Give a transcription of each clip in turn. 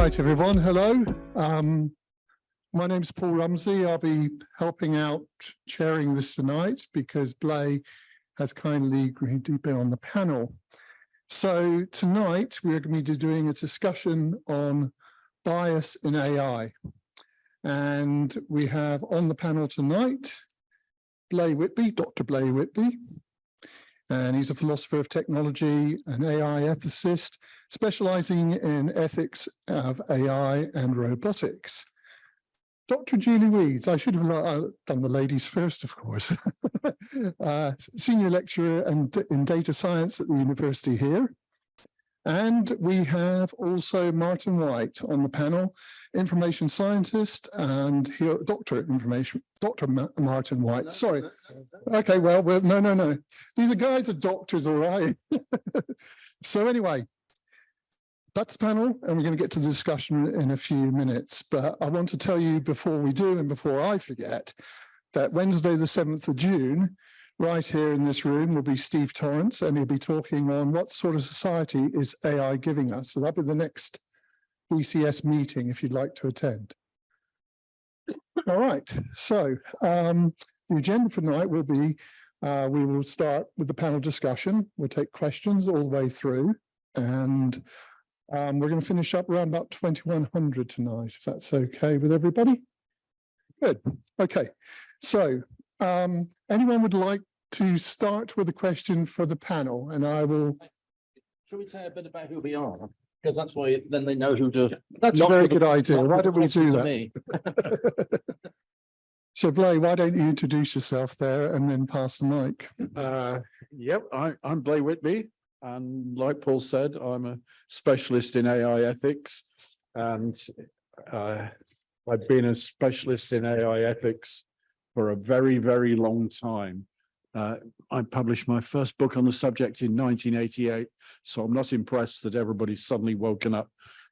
right, everyone. Hello. My name's Paul Rumsey. I'll be helping out chairing this tonight because Blay has kindly agreed to be on the panel. So tonight we're going to be doing a discussion on bias in AI. And we have on the panel tonight, Blay Whitby, Dr. Blay Whitby. And he's a philosopher of technology, an AI ethicist, specializing in ethics of AI and robotics. Dr. Julie Weeds, I should have done the ladies first, of course, senior lecturer in data science at the university here. And we have also Martin White on the panel, information scientist, and Dr. Martin White. Sorry. Okay, well, no. These guys are doctors, all right. So anyway, that's the panel, and we're going to get to the discussion in a few minutes. But I want to tell you before we do and before I forget that Wednesday, the 7th of June, right here in this room will be Steve Torrance, and he'll be talking on what sort of society is AI giving us. So that'll be the next BCS meeting if you'd like to attend. All right, so the agenda for tonight will be, we will start with the panel discussion. We'll take questions all the way through, and we're going to finish up around about 2100 tonight, if that's okay with everybody. Good, okay. So anyone would like to start with a question for the panel, and I will. Shall we say a bit about who we are? Because that's why then they know who to. That's a very good idea. Why don't we do that? So, Blay, why don't you introduce yourself there and then pass the mic? Yep, I'm Blay Whitby, and like Paul said, I'm a specialist in AI ethics, and I've been a specialist in AI ethics for a very, very long time. I published my first book on the subject in 1988, so I'm not impressed that everybody's suddenly woken up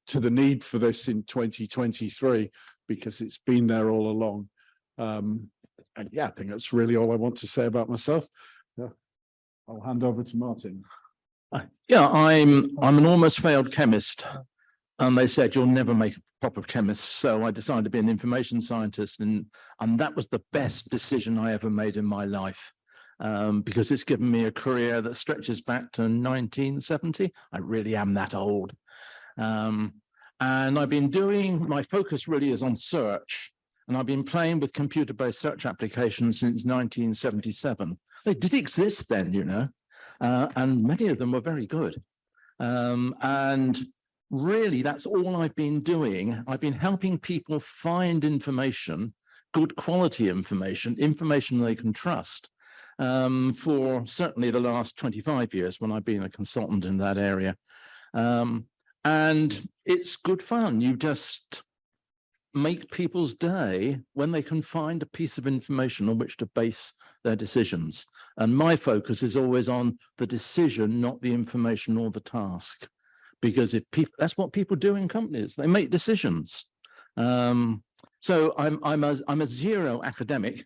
to the need for this in 2023, because it's been there all along. And yeah, I think that's really all I want to say about myself. So I'll hand over to Martin. Yeah, I'm an almost failed chemist, and they said you'll never make a proper chemist, so I decided to be an information scientist, and that was the best decision I ever made in my life. Because it's given me a career that stretches back to 1970. I really am that old. And I've been doing, my focus really is on search. And I've been playing with computer-based search applications since 1977. They did exist then, you know, and many of them were very good. And really, that's all I've been doing. I've been helping people find information, good quality information, information they can trust. For certainly the last 25 years when I've been a consultant in that area. And it's good fun. You just make people's day when they can find a piece of information on which to base their decisions. And my focus is always on the decision, not the information or the task. Because if people, that's what people do in companies, they make decisions. So I'm a zero academic.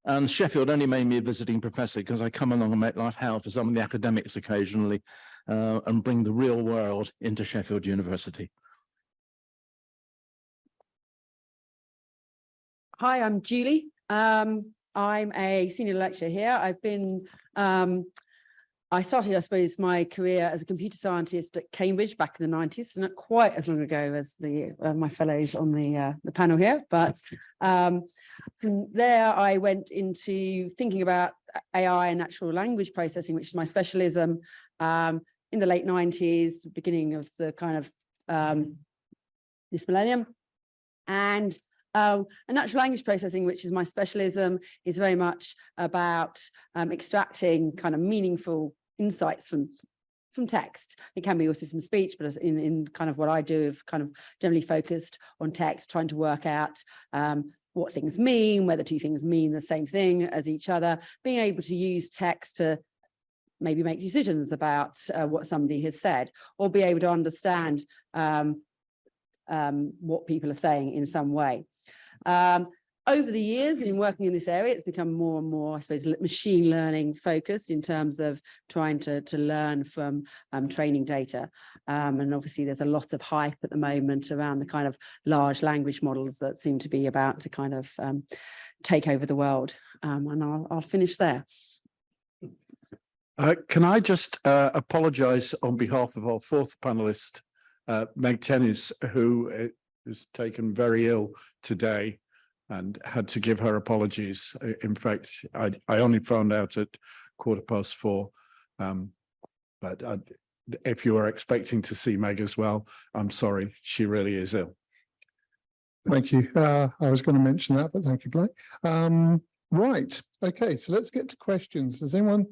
And Sheffield only made me a visiting professor because I come along and make life hell for some of the academics occasionally and bring the real world into Sheffield University. Hi, I'm Julie. I'm a senior lecturer here. I've been, I started, I suppose, my career as a computer scientist at Cambridge back in the 90s, so not quite as long ago as my fellows on the panel here, but from there I went into thinking about AI and natural language processing, which is my specialism, in the late 90s, beginning of the kind of this millennium. And natural language processing, which is my specialism, is very much about extracting kind of meaningful insights from text. It can be also from speech, but in kind of what I do, I've kind of generally focused on text, trying to work out what things mean, whether two things mean the same thing as each other, being able to use text to maybe make decisions about what somebody has said, or be able to understand what people are saying in some way. over the years in working in this area, it's become more and more, I suppose, machine learning focused in terms of trying to learn from training data. And obviously there's a lot of hype at the moment around the kind of large language models that seem to be about to kind of take over the world. And I'll finish there. Can I just apologise on behalf of our fourth panellist, Meg Tennis, who was taken very ill today and had to give her apologies. In fact, I only found out at 4:15. But if you are expecting to see Meg as well, I'm sorry, she really is ill. Thank you. I was going to mention that, but thank you, Blake. Right. Okay, so let's get to questions. Does anyone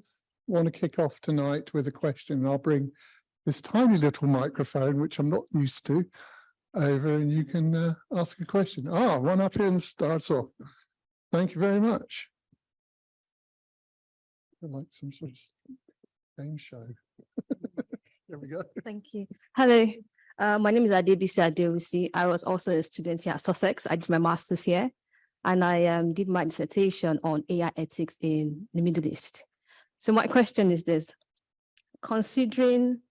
want to kick off tonight with a question? I'll bring this tiny little microphone, which I'm not used to, over, and you can ask a question. One up here and starts off. Thank you very much. Like some sort of game show. There we go. Thank you. Hello, my name is Adebisi Adewusi. I was also a student here at Sussex. I did my master's here, and I did my dissertation on AI ethics in the Middle East. So my question is this: considering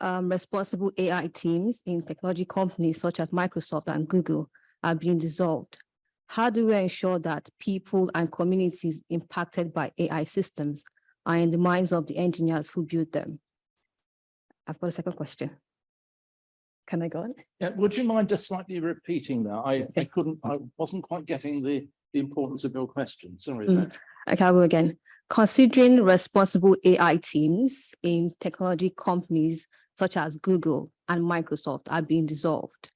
responsible AI teams in technology companies such as Microsoft and Google are being dissolved, how do we ensure that people and communities impacted by AI systems are in the minds of the engineers who build them? I've got a second question. Can I go on? Yeah, would you mind just slightly repeating that? I wasn't quite getting the importance of your question. Sorry. Okay, I will again. Considering responsible AI teams in technology companies such as Google and Microsoft are being dissolved,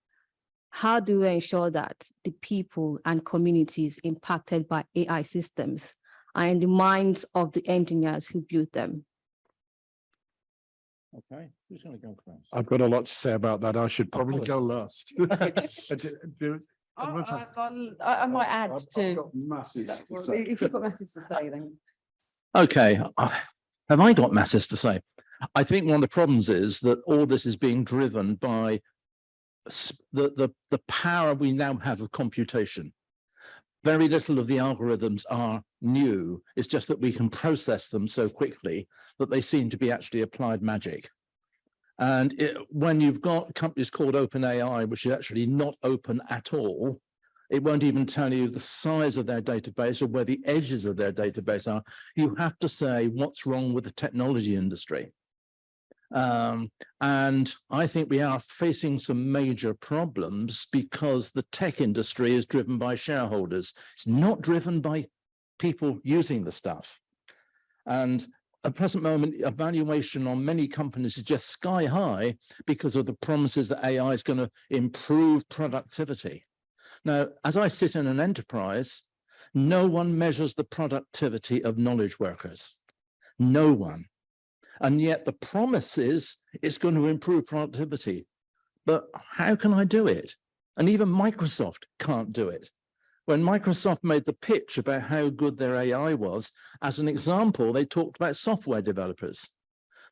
how do we ensure that the people and communities impacted by AI systems are in the minds of the engineers who build them? Okay, who's going to go first? I've got a lot to say about that. I should probably go last. I might add I've to. got masses to say. If you've got messages to say, then. Okay, have I got masses to say? I think one of the problems is that all this is being driven by the power we now have of computation. Very little of the algorithms are new. It's just that we can process them so quickly that they seem to be actually applied magic. And when you've got companies called OpenAI, which is actually not open at all, it won't even tell you the size of their database or where the edges of their database are. You have to say what's wrong with the technology industry. And I think we are facing some major problems because the tech industry is driven by shareholders. It's not driven by people using the stuff. And at the present moment, a valuation on many companies is just sky high because of the promises that AI is going to improve productivity. Now, as I sit in an enterprise, no one measures the productivity of knowledge workers. No one. And yet the promise is it's going to improve productivity. But how can I do it? And even Microsoft can't do it. When Microsoft made the pitch about how good their AI was, as an example, they talked about software developers.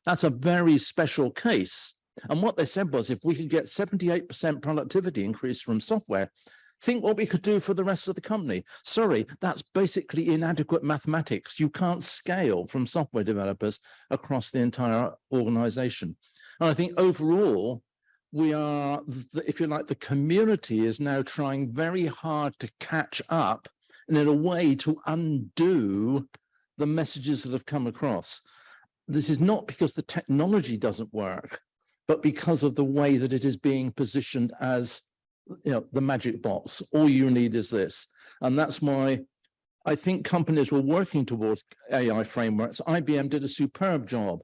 That's a very special case. And what they said was, if we could get 78% productivity increase from software, think what we could do for the rest of the company. Sorry, that's basically inadequate mathematics. You can't scale from software developers across the entire organization. And I think overall, we are, if you like, the community is now trying very hard to catch up and in a way to undo the messages that have come across. This is not because the technology doesn't work, but because of the way that it is being positioned as, you know, the magic box. All you need is this. And that's why I think companies were working towards AI frameworks. IBM did a superb job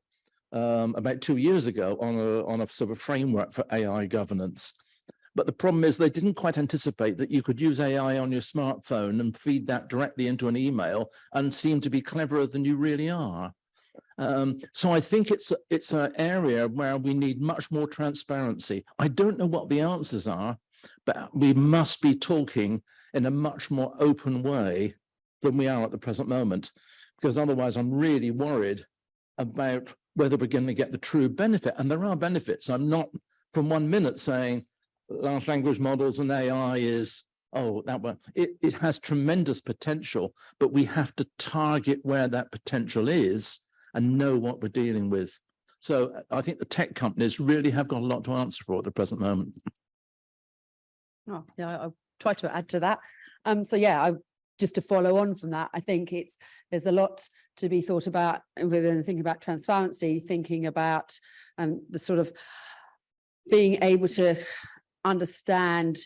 about 2 years ago on a sort of framework for AI governance. But the problem is they didn't quite anticipate that you could use AI on your smartphone and feed that directly into an email and seem to be cleverer than you really are. So I think it's an area where we need much more transparency. I don't know what the answers are, but we must be talking in a much more open way than we are at the present moment, because otherwise I'm really worried about whether we're going to get the true benefit. And there are benefits. I'm not from 1 minute saying large language models and AI is oh, that one, it has tremendous potential, but we have to target where that potential is and know what we're dealing with. So I think the tech companies really have got a lot to answer for at the present moment. Oh, yeah, I'll try to add to that. So yeah, just to follow on from that, I think there's a lot to be thought about within thinking about transparency, thinking about the sort of being able to understand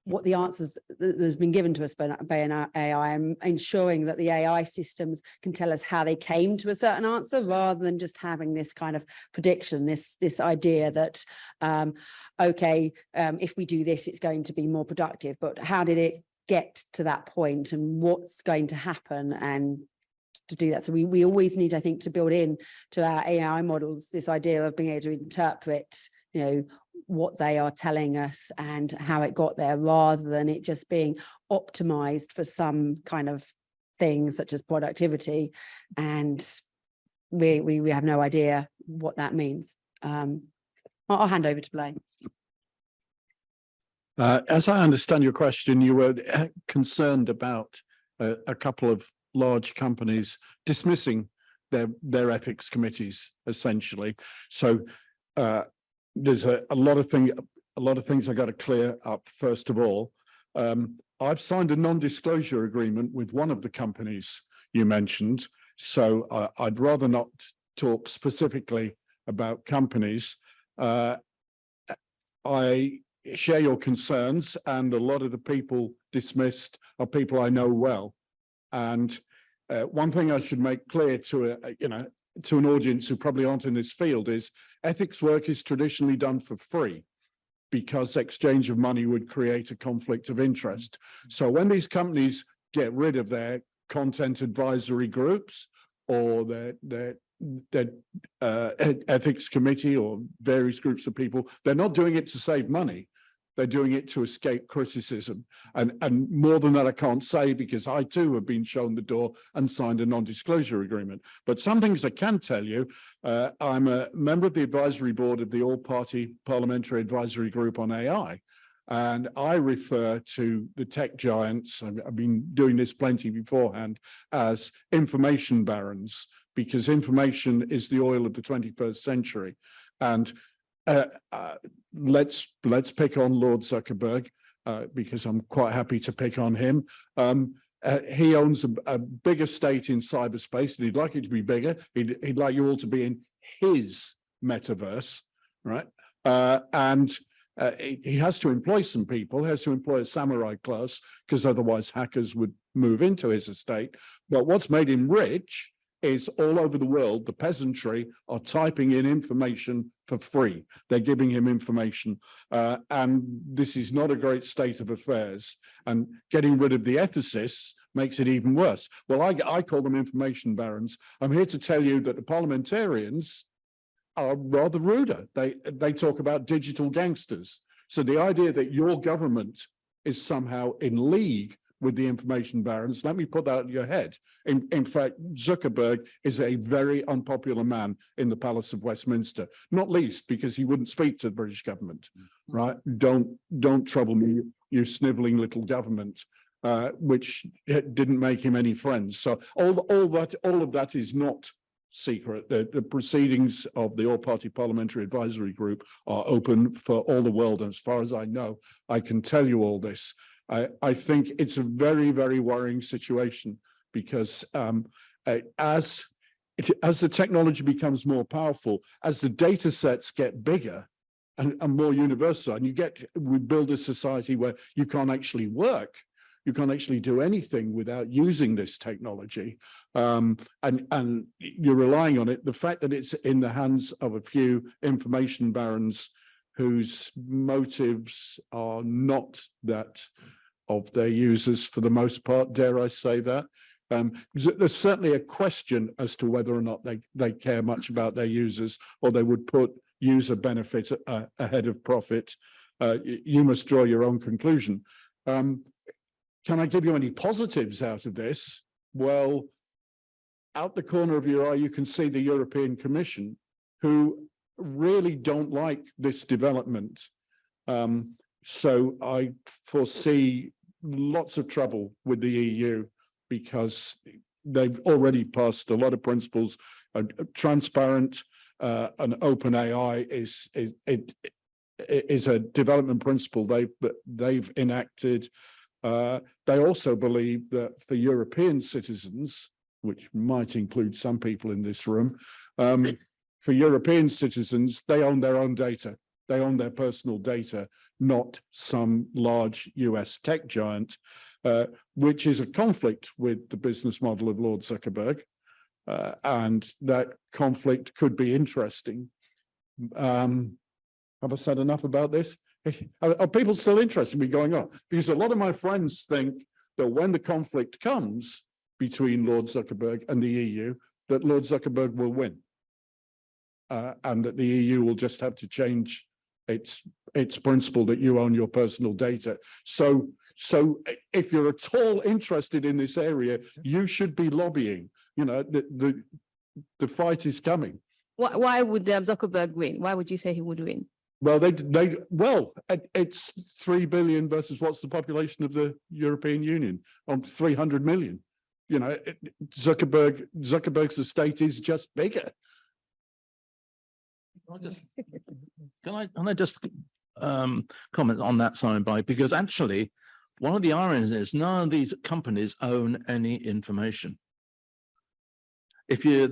what the answers that has been given to us by an AI, and ensuring that the AI systems can tell us how they came to a certain answer, rather than just having this kind of prediction, this idea that okay, if we do this, it's going to be more productive. But how did it get to that point, and what's going to happen, and to do that? So we always need, I think, to build in to our AI models this idea of being able to interpret, you know, what they are telling us and how it got there, rather than it just being optimized for some kind of thing such as productivity, and we have no idea what that means. I'll hand over to Blaine. As I understand your question, you were concerned about a couple of large companies dismissing their ethics committees, essentially. So there's a lot of things I got to clear up. First of all, I've signed a non-disclosure agreement with one of the companies you mentioned, so I'd rather not talk specifically about companies. I share your concerns, and a lot of the people dismissed are people I know well. And one thing I should make clear to to an audience who probably aren't in this field is ethics work is traditionally done for free, because exchange of money would create a conflict of interest. So when these companies get rid of their content advisory groups or their ethics committee or various groups of people, they're not doing it to save money. They're doing it to escape criticism. And more than that, I can't say, because I too have been shown the door and signed a non-disclosure agreement. But some things I can tell you. I'm a member of the advisory board of the All-Party Parliamentary Advisory Group on AI. And I refer to the tech giants, I've been doing this plenty beforehand, as information barons, because information is the oil of the 21st century. And let's pick on Lord Zuckerberg, because I'm quite happy to pick on him. He owns a bigger estate in cyberspace, and he'd like it to be bigger. He'd like you all to be in his metaverse, right? He has to employ some people, has to employ a samurai class, because otherwise hackers would move into his estate. But what's made him rich is all over the world, the peasantry are typing in information for free. They're giving him information. And this is not a great state of affairs. And getting rid of the ethicists makes it even worse. Well, I call them information barons. I'm here to tell you that the parliamentarians are rather ruder. They talk about digital gangsters. So the idea that your government is somehow in league with the information barons, let me put that in your head. In fact, Zuckerberg is a very unpopular man in the Palace of Westminster, not least because he wouldn't speak to the British government, right? Don't trouble me, you sniveling little government, which didn't make him any friends. So all of that is not secret. The proceedings of the All-Party Parliamentary Advisory Group are open for all the world. And as far as I know, I can tell you all this. I think it's a very, very worrying situation, because as the technology becomes more powerful, as the data sets get bigger and more universal, and we build a society where you can't actually work, you can't actually do anything without using this technology, and you're relying on it. The fact that it's in the hands of a few information barons whose motives are not that of their users for the most part, dare I say that. There's certainly a question as to whether or not they care much about their users, or they would put user benefit ahead of profit. You must draw your own conclusion. Can I give you any positives out of this? Well, out the corner of your eye, you can see the European Commission, who really don't like this development. So I foresee lots of trouble with the EU because they've already passed a lot of principles. Transparent and open AI is a development principle they've enacted. They also believe that for European citizens, which might include some people in this room, for European citizens, they own their own data. They own their personal data, not some large US tech giant, which is a conflict with the business model of Lord Zuckerberg. And that conflict could be interesting. Have I said enough about this? Are people still interested in me going on? Because a lot of my friends think that when the conflict comes between Lord Zuckerberg and the EU, that Lord Zuckerberg will win. And that the EU will just have to change its principle that you own your personal data. So if you're at all interested in this area, you should be lobbying. You know, the fight is coming. Why would Zuckerberg win? Why would you say he would win? Well, it's 3 billion versus what's the population of the European Union on 300 million. You know, Zuckerberg's estate is just bigger. Can I just comment on that, Simon, because actually one of the ironies is none of these companies own any information. If you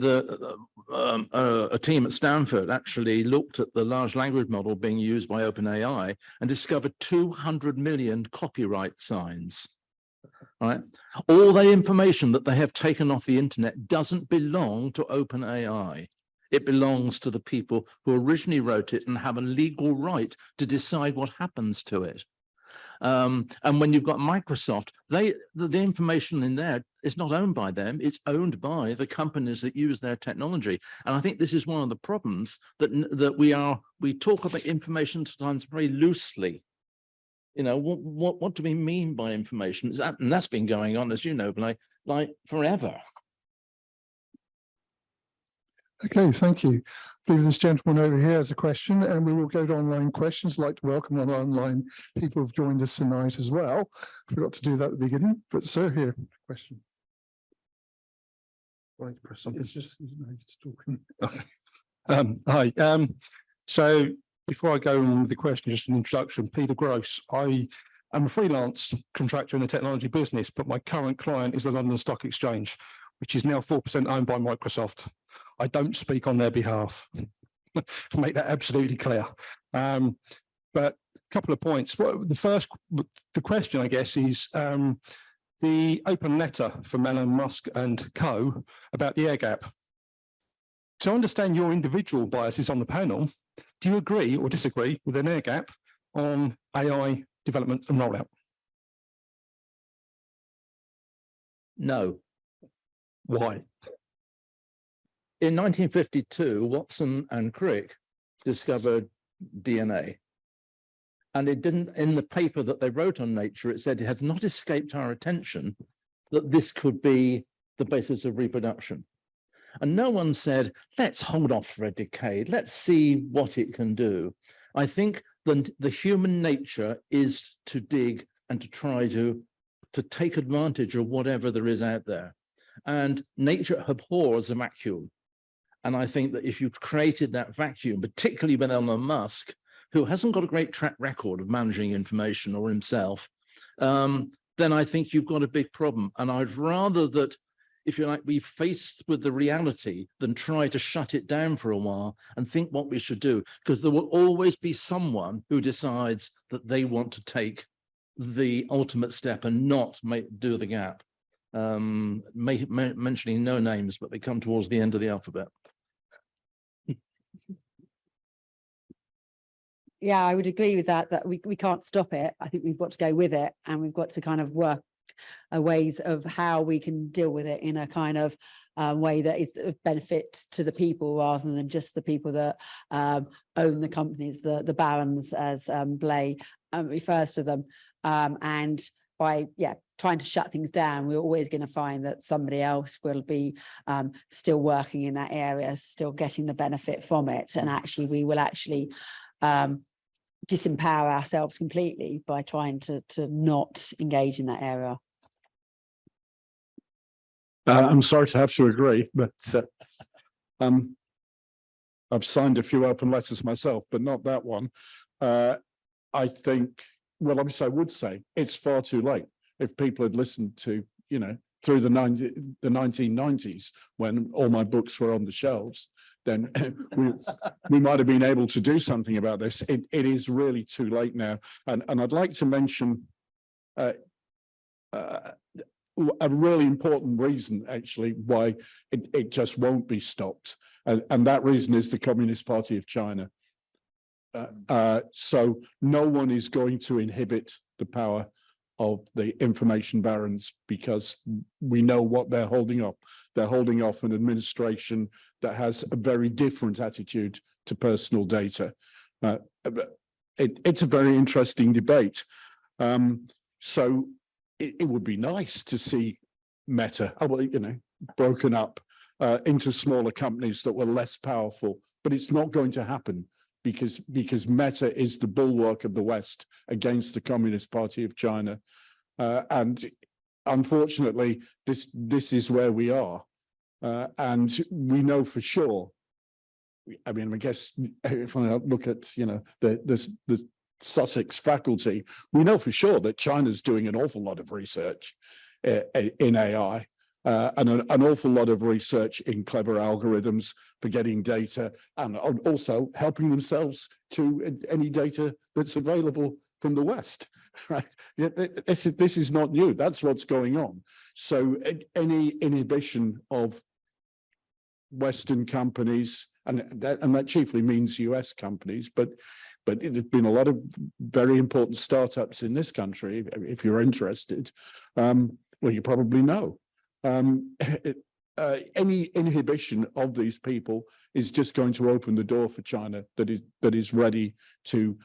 a team at Stanford actually looked at the large language model being used by OpenAI and discovered 200 million copyright signs. Right, all the information that they have taken off the internet doesn't belong to OpenAI. It belongs to the people who originally wrote it and have a legal right to decide what happens to it. And when you've got Microsoft, the information in there is not owned by them, it's owned by the companies that use their technology. And I think this is one of the problems that we talk about information sometimes very loosely. You know, what do we mean by information? And that's been going on, as you know, like forever. Okay, thank you. I believe this gentleman over here has a question, and we will go to online questions. I'd like to welcome our online people who've joined us tonight as well. I forgot to do that at the beginning, but sir, here, question. It's just talking. Hi. So before I go on with the question, just an introduction. Peter Gross. I am a freelance contractor in the technology business, but my current client is the London Stock Exchange, which is now 4% owned by Microsoft. I don't speak on their behalf. Make that absolutely clear. But a couple of points. The question, I guess, is the open letter from Elon Musk and co. about the air gap. To understand your individual biases on the panel, do you agree or disagree with an air gap on AI development and rollout? No. Why? In 1952, Watson and Crick discovered DNA. And it didn't, in the paper that they wrote on Nature, it said it had not escaped our attention that this could be the basis of reproduction. And no one said, let's hold off for a decade, let's see what it can do. I think the human nature is to dig and to try to take advantage of whatever there is out there. And nature abhors a vacuum. And I think that if you've created that vacuum, particularly with Elon Musk, who hasn't got a great track record of managing information or himself, then I think you've got a big problem. And I'd rather that, if you like, be faced with the reality than try to shut it down for a while and think what we should do, because there will always be someone who decides that they want to take the ultimate step and not do the gap. Mentioning no names, but they come towards the end of the alphabet. Yeah, I would agree with that we can't stop it. I think we've got to go with it, and we've got to kind of work ways of how we can deal with it in a kind of way that is of benefit to the people rather than just the people that own the companies, the barons, as Blay refers to them. And by trying to shut things down, we're always going to find that somebody else will be still working in that area, still getting the benefit from it. And actually, we will actually disempower ourselves completely by trying to not engage in that area. I'm sorry to have to agree, but I've signed a few open letters myself, but not that one. I think, well, obviously I would say it's far too late. If people had listened to, you know, through the 1990s, when all my books were on the shelves, then we might have been able to do something about this. It is really too late now. And I'd like to mention a really important reason, actually, why it just won't be stopped. And that reason is the Communist Party of China. So no one is going to inhibit the power of the information barons, because we know what they're holding off. They're holding off an administration that has a very different attitude to personal data. It's a very interesting debate. So it would be nice to see Meta, you know, broken up into smaller companies that were less powerful, but it's not going to happen because Meta is the bulwark of the West against the Communist Party of China. And unfortunately, this is where we are. And we know for sure, I mean, I guess if I look at, you know, the Sussex faculty, we know for sure that China's doing an awful lot of research in AI. And an awful lot of research in clever algorithms for getting data, and also helping themselves to any data that's available from the West, right? This is not new. That's what's going on. So any inhibition of Western companies, and that chiefly means US companies, but there's been a lot of very important startups in this country, if you're interested. Well, you probably know. Any inhibition of these people is just going to open the door for China that is ready to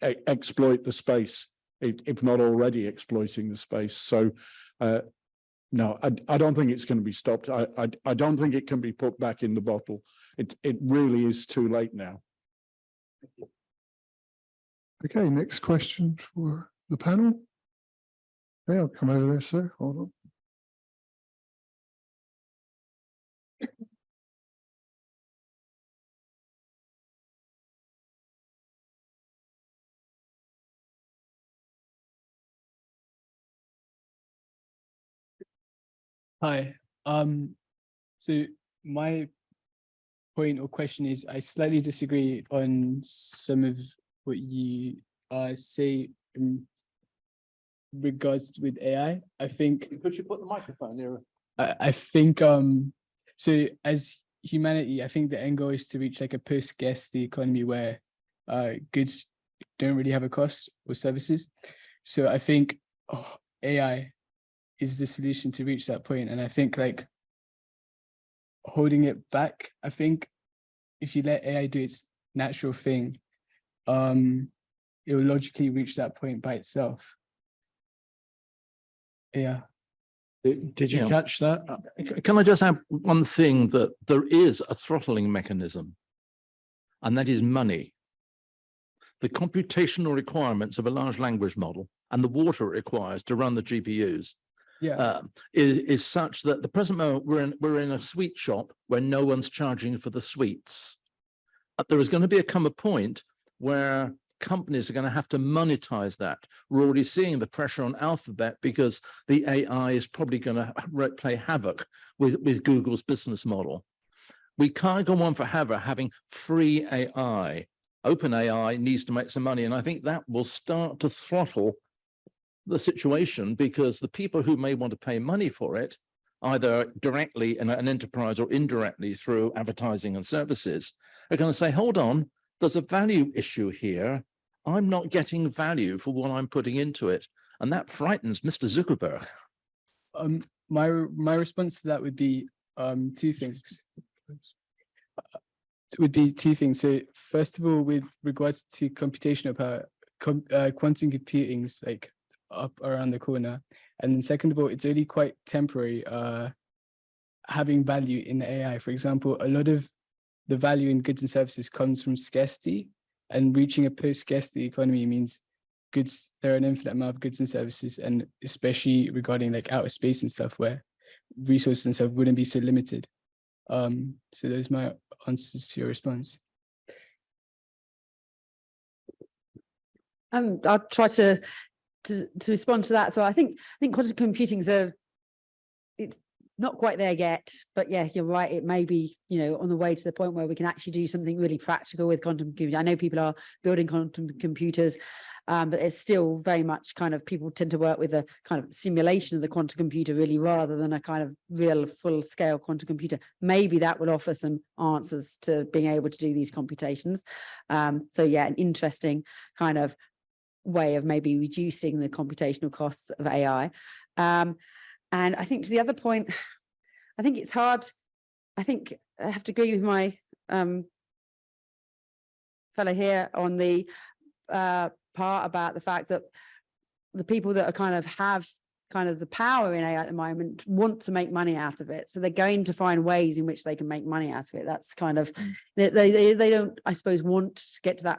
exploit the space, if not already exploiting the space. So no, I don't think it's going to be stopped. I don't think it can be put back in the bottle. It really is too late now. Okay, next question for the panel. Okay, I'll come over there, sir. Hold on. Hi. So my point or question is, I slightly disagree on some of what you say in regards with AI. I think. Could you put the microphone nearer? I think so as humanity, I think the end goal is to reach like a post-scarcity economy where goods don't really have a cost or services. So I think AI is the solution to reach that point. And I think like holding it back, I think if you let AI do its natural thing, it will logically reach that point by itself. Yeah. Did you Yeah. catch that? Can I just add one thing, that there is a throttling mechanism, and that is money. The computational requirements of a large language model and the water it requires to run the GPUs is such that at the present moment we're in a sweet shop where no one's charging for the sweets. There is going to come a point where companies are going to have to monetize that. We're already seeing the pressure on Alphabet because the AI is probably going to play havoc with Google's business model. We can't go on forever having free AI. OpenAI needs to make some money, and I think that will start to throttle the situation, because the people who may want to pay money for it, either directly in an enterprise or indirectly through advertising and services, are going to say, hold on, there's a value issue here. I'm not getting value for what I'm putting into it. And that frightens Mr. Zuckerberg. My response to that would be two things. It would be two things. So first of all, with regards to computational power, quantum computing is like up around the corner. And then second of all, it's only quite temporary having value in the AI. For example, a lot of the value in goods and services comes from scarcity. and reaching a post-scarcity economy means goods, there are an infinite amount of goods and services, and especially regarding like outer space and stuff where resources and stuff wouldn't be so limited. So those are my answers to your response. I'll try to respond to that. So I think quantum computing's it's not quite there yet, but yeah, you're right. It may be, on the way to the point where we can actually do something really practical with quantum computing. I know people are building quantum computers, but it's still very much kind of, people tend to work with a kind of simulation of the quantum computer really, rather than a kind of real full scale quantum computer. Maybe that would offer some answers to being able to do these computations. So yeah, an interesting kind of way of maybe reducing the computational costs of AI. And I think to the other point, I think it's hard. I think I have to agree with my fellow here on the part about the fact that the people that are have the power in AI at the moment want to make money out of it. So they're going to find ways in which they can make money out of it. That's kind of, they don't, I suppose, want to get to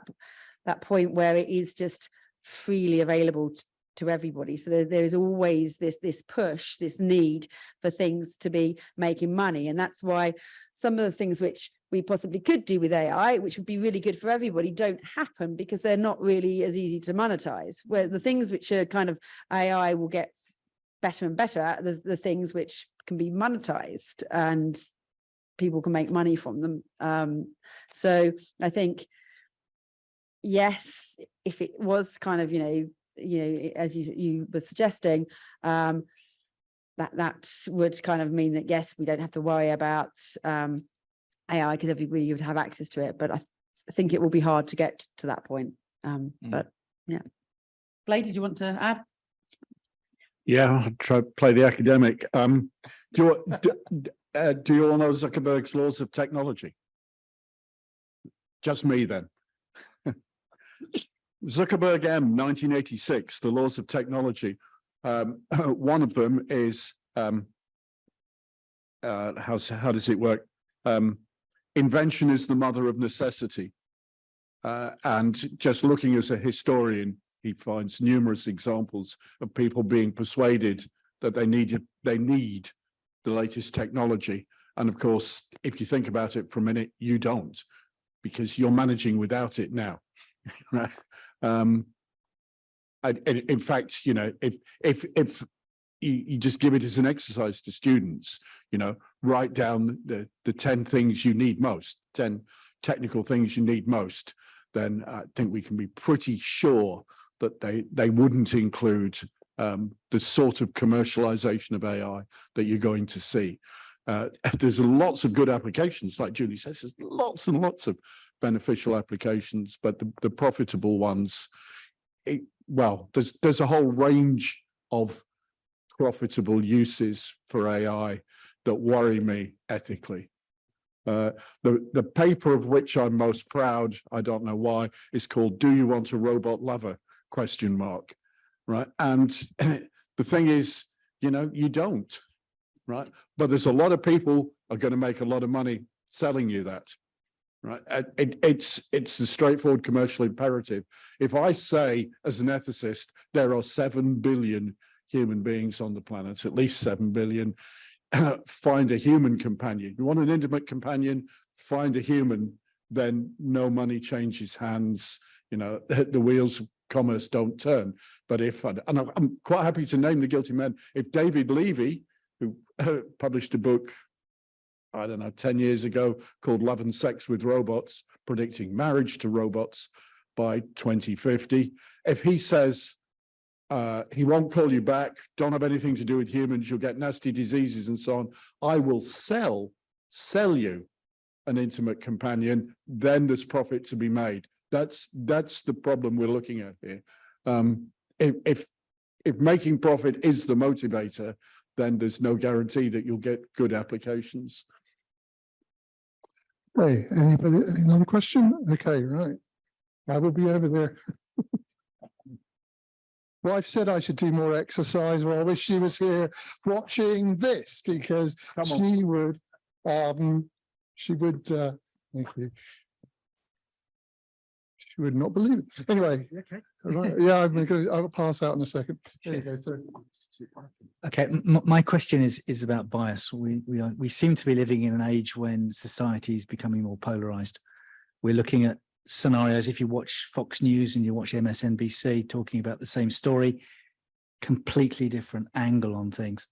that point where it is just freely available to everybody. So there is always this push, this need for things to be making money. And that's why some of the things which we possibly could do with AI, which would be really good for everybody, don't happen because they're not really as easy to monetize. Where the things which are kind of AI will get better and better at, the things which can be monetized and people can make money from them. So I think, yes, if it was kind of, as you were suggesting, that would kind of mean that, yes, we don't have to worry about AI because everybody would have access to it. But I think it will be hard to get to that point. But yeah. Blade, did you want to add? Yeah, I'll try to play the academic. Do you all know Zuckerberg's laws of technology? Just me then. Zuckerberg M, 1986, the laws of technology. One of them is, how does it work? Invention is the mother of necessity. And just looking as a historian, he finds numerous examples of people being persuaded that they need the latest technology. And of course, if you think about it for a minute, you don't, because you're managing without it now. Right? In fact, if you just give it as an exercise to students, write down the 10 things you need most, 10 technical things you need most, then I think we can be pretty sure that they wouldn't include the sort of commercialization of AI that you're going to see. There's lots of good applications, like Julie says, there's lots and lots of beneficial applications, but the profitable ones, there's a whole range of profitable uses for AI that worry me ethically. The paper of which I'm most proud, I don't know why, is called "Do You Want a Robot Lover?" ? Right? And the thing is, you don't, right? But there's a lot of people are going to make a lot of money selling you that. Right. It's a straightforward commercial imperative. If I say, as an ethicist, there are 7 billion human beings on the planet, at least 7 billion, find a human companion. You want an intimate companion, find a human, then no money changes hands. The wheels of commerce don't turn. But I'm quite happy to name the guilty men. If David Levy, who published a book, I don't know, 10 years ago, called Love and Sex with Robots, predicting marriage to robots by 2050. If he says he won't call you back, don't have anything to do with humans, you'll get nasty diseases and so on, I will sell you an intimate companion, then there's profit to be made. That's the problem we're looking at here. If making profit is the motivator, then there's no guarantee that you'll get good applications. Hey, anybody, another question? Okay, right. I will be over there. Wife said I should do more exercise. Well, I wish she was here watching this because she would, thank you. You would not believe it. Anyway, Okay. right, yeah, I'll pass out in a second. There you go, sir. Okay, my question is about bias. We seem to be living in an age when society is becoming more polarized. We're looking at scenarios. If you watch Fox News and you watch MSNBC talking about the same story, completely different angle on things.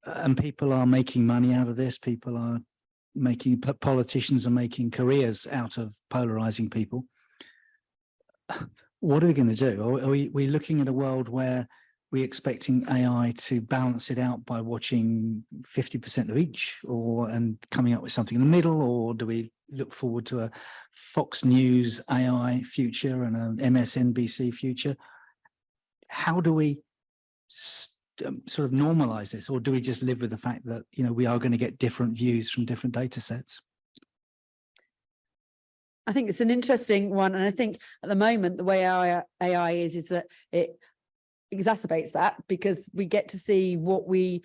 And people are making money out of this. People are making, politicians are making careers out of polarizing people. What are we going to do? Are we looking at a world where we're expecting AI to balance it out by watching 50% of each, and coming up with something in the middle? Or do we look forward to a Fox News AI future and an MSNBC future? How do we sort of normalize this, or do we just live with the fact that, you know, we are going to get different views from different data sets? I think it's an interesting one. And I think at the moment, the way our AI is that it exacerbates that, because we get to see what we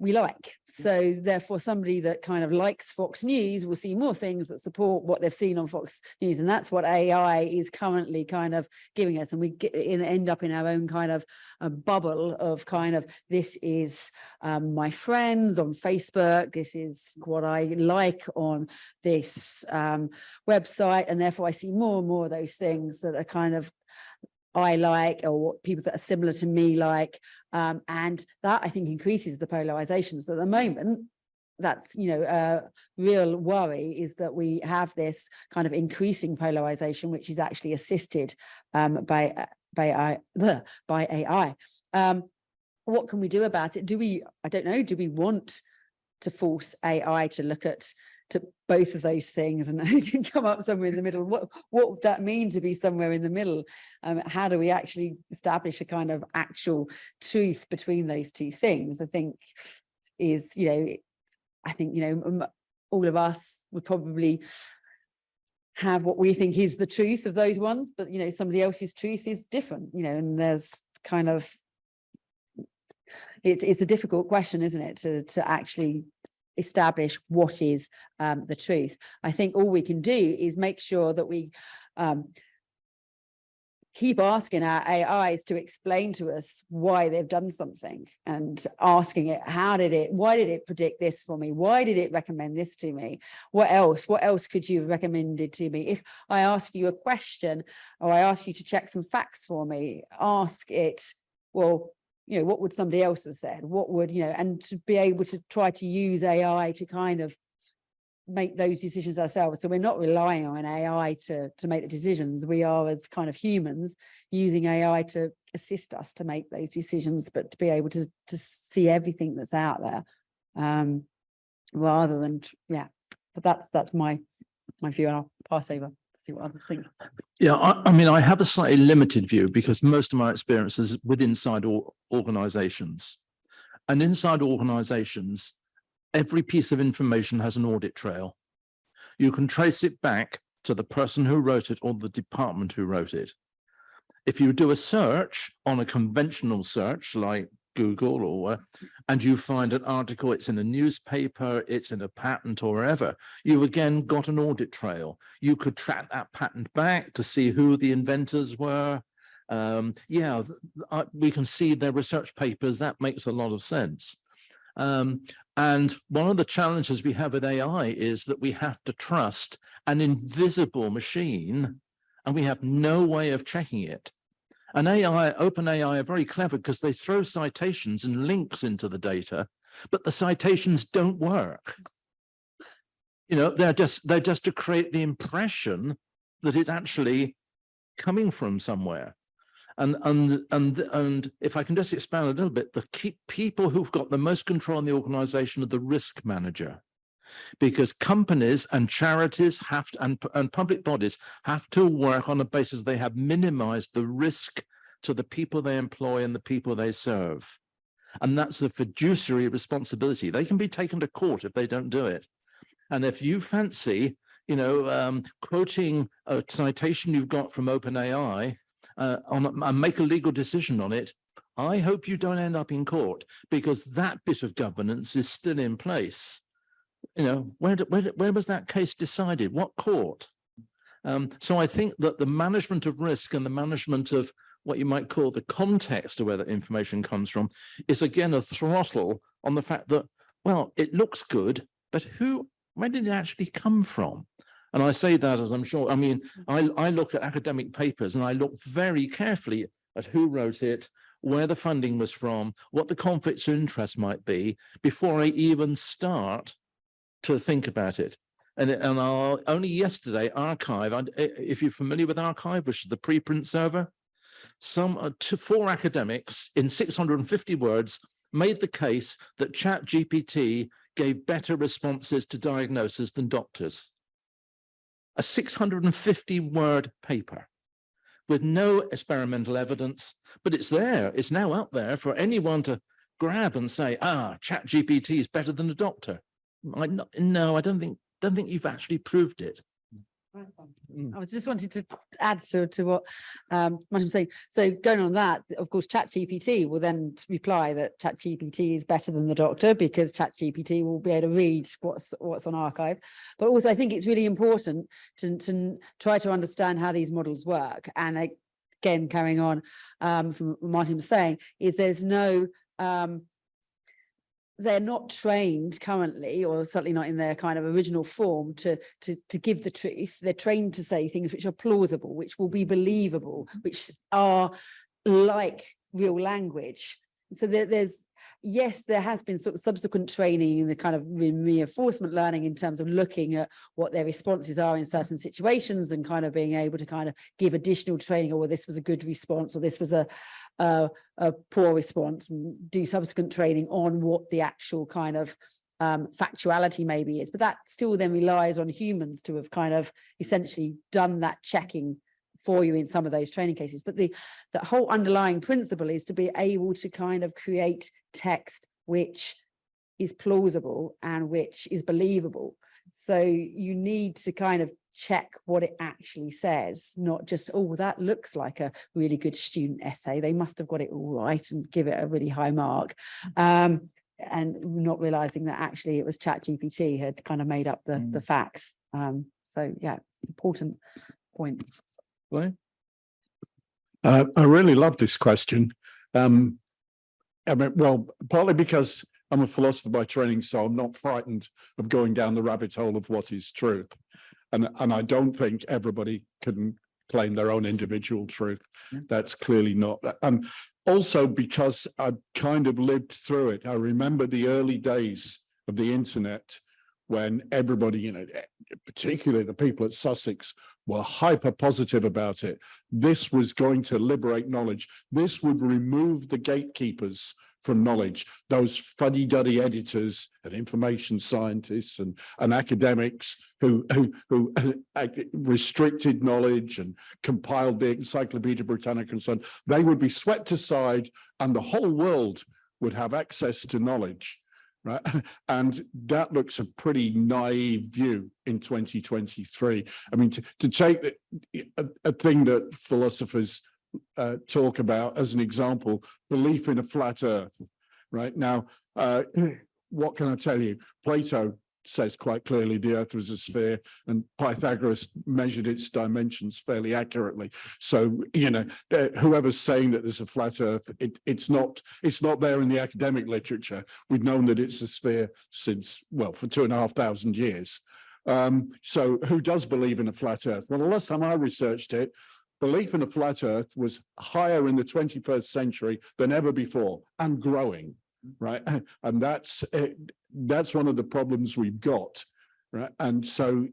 like. So therefore, somebody that kind of likes Fox News will see more things that support what they've seen on Fox News. And that's what AI is currently kind of giving us. And we end up in our own kind of a bubble of kind of, this is my friends on Facebook. This is what I like on this website. And therefore, I see more and more of those things that are kind of I like, or what people that are similar to me like, and that I think increases the polarizations. So at the moment, that's, you know, a real worry is that we have this kind of increasing polarization, which is actually assisted by AI. What can we do about it? I don't know, do we want to force AI to look at both of those things and come up somewhere in the middle? What would that mean to be somewhere in the middle? How do we actually establish a kind of actual truth between those two things? I think is, you know, all of us would probably have what we think is the truth of those ones, but, you know, somebody else's truth is different, you know, and there's kind of, it's a difficult question, isn't it, to actually establish what is the truth. I think all we can do is make sure that we keep asking our AIs to explain to us why they've done something, and asking it, why did it predict this for me? Why did it recommend this to me? What else could you have recommended to me? If I ask you a question, or I ask you to check some facts for me, ask it, well, you know, what would somebody else have said? What would, you know, and to be able to try to use AI to kind of make those decisions ourselves. So we're not relying on AI to make the decisions. We are, as kind of humans, using AI to assist us to make those decisions, but to be able to see everything that's out there, rather than, yeah. But that's my view, and I'll pass over to see what others think. Yeah, I mean, I have a slightly limited view, because most of my experience is with inside organizations. And inside organizations, every piece of information has an audit trail. You can trace it back to the person who wrote it or the department who wrote it. If you do a search on a conventional search like Google, and you find an article, it's in a newspaper, it's in a patent or wherever, you've again got an audit trail. You could track that patent back to see who the inventors were. We can see their research papers. That makes a lot of sense. And one of the challenges we have with AI is that we have to trust an invisible machine, and we have no way of checking it. And OpenAI are very clever, because they throw citations and links into the data, but the citations don't work. You know, they're just to create the impression that it's actually coming from somewhere. And if I can just expand a little bit, the key people who've got the most control in the organization are the risk manager, because companies and charities have to, and public bodies have to work on a basis they have minimized the risk to the people they employ and the people they serve. And that's a fiduciary responsibility. They can be taken to court if they don't do it. And if you fancy, you know, quoting a citation you've got from OpenAI and make a legal decision on it, I hope you don't end up in court, because that bit of governance is still in place. You know, where was that case decided? What court? So I think that the management of risk and the management of what you might call the context of where that information comes from is again a throttle on the fact that, well, it looks good, but where did it actually come from? And I say that as I'm sure, I mean, I look at academic papers and I look very carefully at who wrote it, where the funding was from, what the conflicts of interest might be, before I even start to think about it. And only yesterday, Archive, if you're familiar with Archive, which is the preprint server, 4 academics in 650 words made the case that ChatGPT gave better responses to diagnosis than doctors. A 650-word paper with no experimental evidence, but it's there. It's now out there for anyone to grab and say, ChatGPT is better than a doctor. No, I don't think you've actually proved it. I was just wanted to add to what Martin was saying. So going on that, of course, ChatGPT will then reply that ChatGPT is better than the doctor because ChatGPT will be able to read what's on Archive. But also, I think it's really important to try to understand how these models work. And again, carrying on from what Martin was saying, is there's no they're not trained currently, or certainly not in their kind of original form, to give the truth. They're trained to say things which are plausible, which will be believable, which are like real language. So yes, there has been sort of subsequent training in the kind of reinforcement learning in terms of looking at what their responses are in certain situations and kind of being able to kind of give additional training, or this was a good response, or this was a poor response, and do subsequent training on what the actual kind of factuality maybe is. But that still then relies on humans to have kind of essentially done that checking for you in some of those training cases. But the whole underlying principle is to be able to kind of create text which is plausible and which is believable. So you need to kind of check what it actually says, not just, oh, that looks like a really good student essay, they must have got it all right, and give it a really high mark. And not realizing that actually it was ChatGPT had kind of made up the facts. So yeah, important point. I really love this question. I mean, well, partly because I'm a philosopher by training, so I'm not frightened of going down the rabbit hole of what is truth. And I don't think everybody can claim their own individual truth. That's clearly not. And also because I kind of lived through it. I remember the early days of the internet when everybody, particularly the people at Sussex, were hyper positive about it. This was going to liberate knowledge. This would remove the gatekeepers from knowledge, those fuddy-duddy editors and information scientists and academics who restricted knowledge and compiled the Encyclopedia Britannica and so on. They would be swept aside and the whole world would have access to knowledge. Right. And that looks a pretty naive view in 2023. I mean, to take a thing that philosophers talk about as an example, belief in a flat earth. Right now, what can I tell you? Plato says quite clearly the earth was a sphere, and Pythagoras measured its dimensions fairly accurately. So, whoever's saying that there's a flat earth, it's not there in the academic literature. We've known that it's a sphere since, well, for 2,500 years. So who does believe in a flat earth? Well, the last time I researched it, belief in a flat earth was higher in the 21st century than ever before, and growing. Right. And that's one of the problems we've got. Right. And so,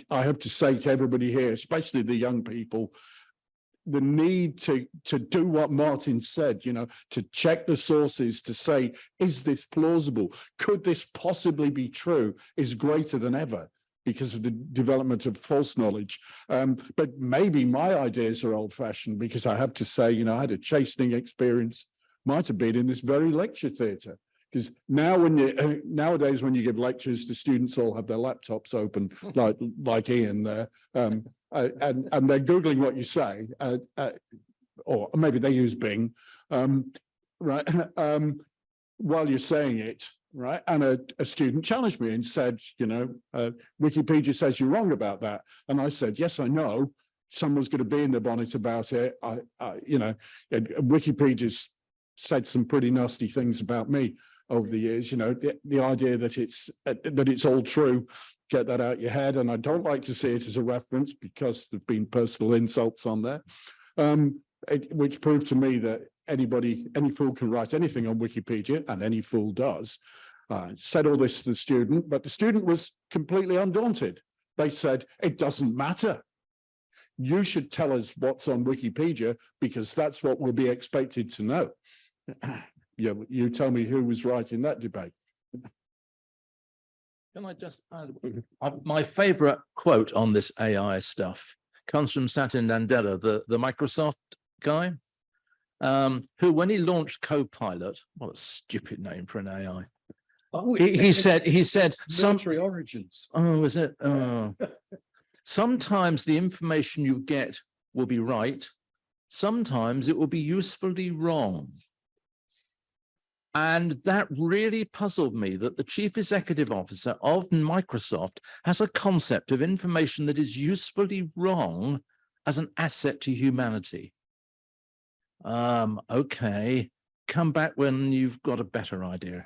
I have to say to everybody here, especially the young people, the need to do what Martin said, to check the sources, to say, is this plausible? Could this possibly be true? Is greater than ever because of the development of false knowledge. But maybe my ideas are old fashioned, because I have to say, I had a chastening experience. Might have been in this very lecture theatre, because nowadays when you give lectures, the students all have their laptops open, like Ian there, and they're googling what you say, or maybe they use Bing, right? While you're saying it, right? And a student challenged me and said, you know, Wikipedia says you're wrong about that. And I said, yes, I know. Someone's going to be in the bonnet about it. You know, Wikipedia's said some pretty nasty things about me over the years. You know, the idea that it's all true, get that out your head. And I don't like to see it as a reference because there've been personal insults on there, which proved to me that any fool can write anything on Wikipedia, and any fool does. Said all this to the student, but the student was completely undaunted. They said, it doesn't matter. You should tell us what's on Wikipedia because that's what we'll be expected to know. Yeah, you tell me who was right in that debate. Can I just add, my favorite quote on this AI stuff comes from Satya Nadella, the Microsoft guy, who, when he launched Copilot, what a stupid name for an AI. He said some origins. Oh, is it? Oh. Sometimes the information you get will be right. Sometimes it will be usefully wrong. And that really puzzled me, that the chief executive officer of Microsoft has a concept of information that is usefully wrong as an asset to humanity. Okay, come back when you've got a better idea.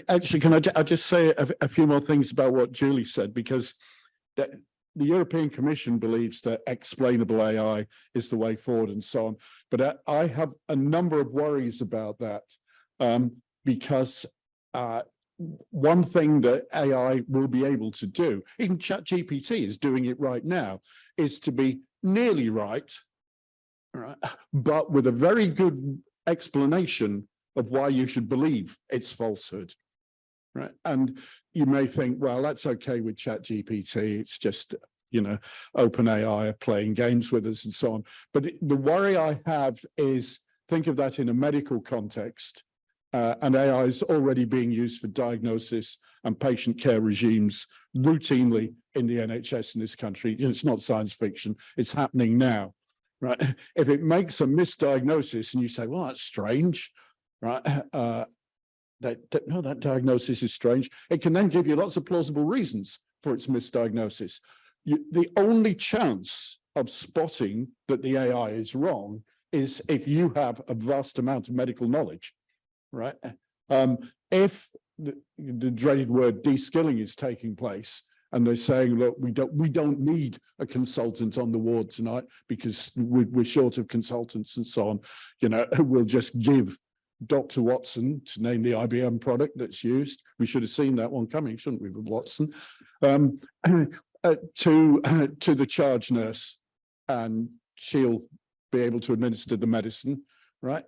Actually, can I just say a few more things about what Julie said, because the European Commission believes that explainable AI is the way forward and so on. But I have a number of worries about that because one thing that AI will be able to do, even ChatGPT is doing it right now, is to be nearly right, but with a very good explanation of why you should believe it's falsehood. Right. And you may think, well, that's okay with ChatGPT. It's just, you know, OpenAI are playing games with us and so on. But the worry I have is, think of that in a medical context. And AI is already being used for diagnosis and patient care regimes routinely in the NHS in this country. It's not science fiction. It's happening now. Right. If it makes a misdiagnosis and you say, well, that's strange, right? That diagnosis is strange. It can then give you lots of plausible reasons for its misdiagnosis. The only chance of spotting that the AI is wrong is if you have a vast amount of medical knowledge, right? If the dreaded word de-skilling is taking place, and they're saying, look, we don't need a consultant on the ward tonight because we're short of consultants and so on. You know, we'll just give Dr. Watson, to name the IBM product that's used. We should have seen that one coming, shouldn't we, with Watson, to the charge nurse, and she'll be able to administer the medicine, right?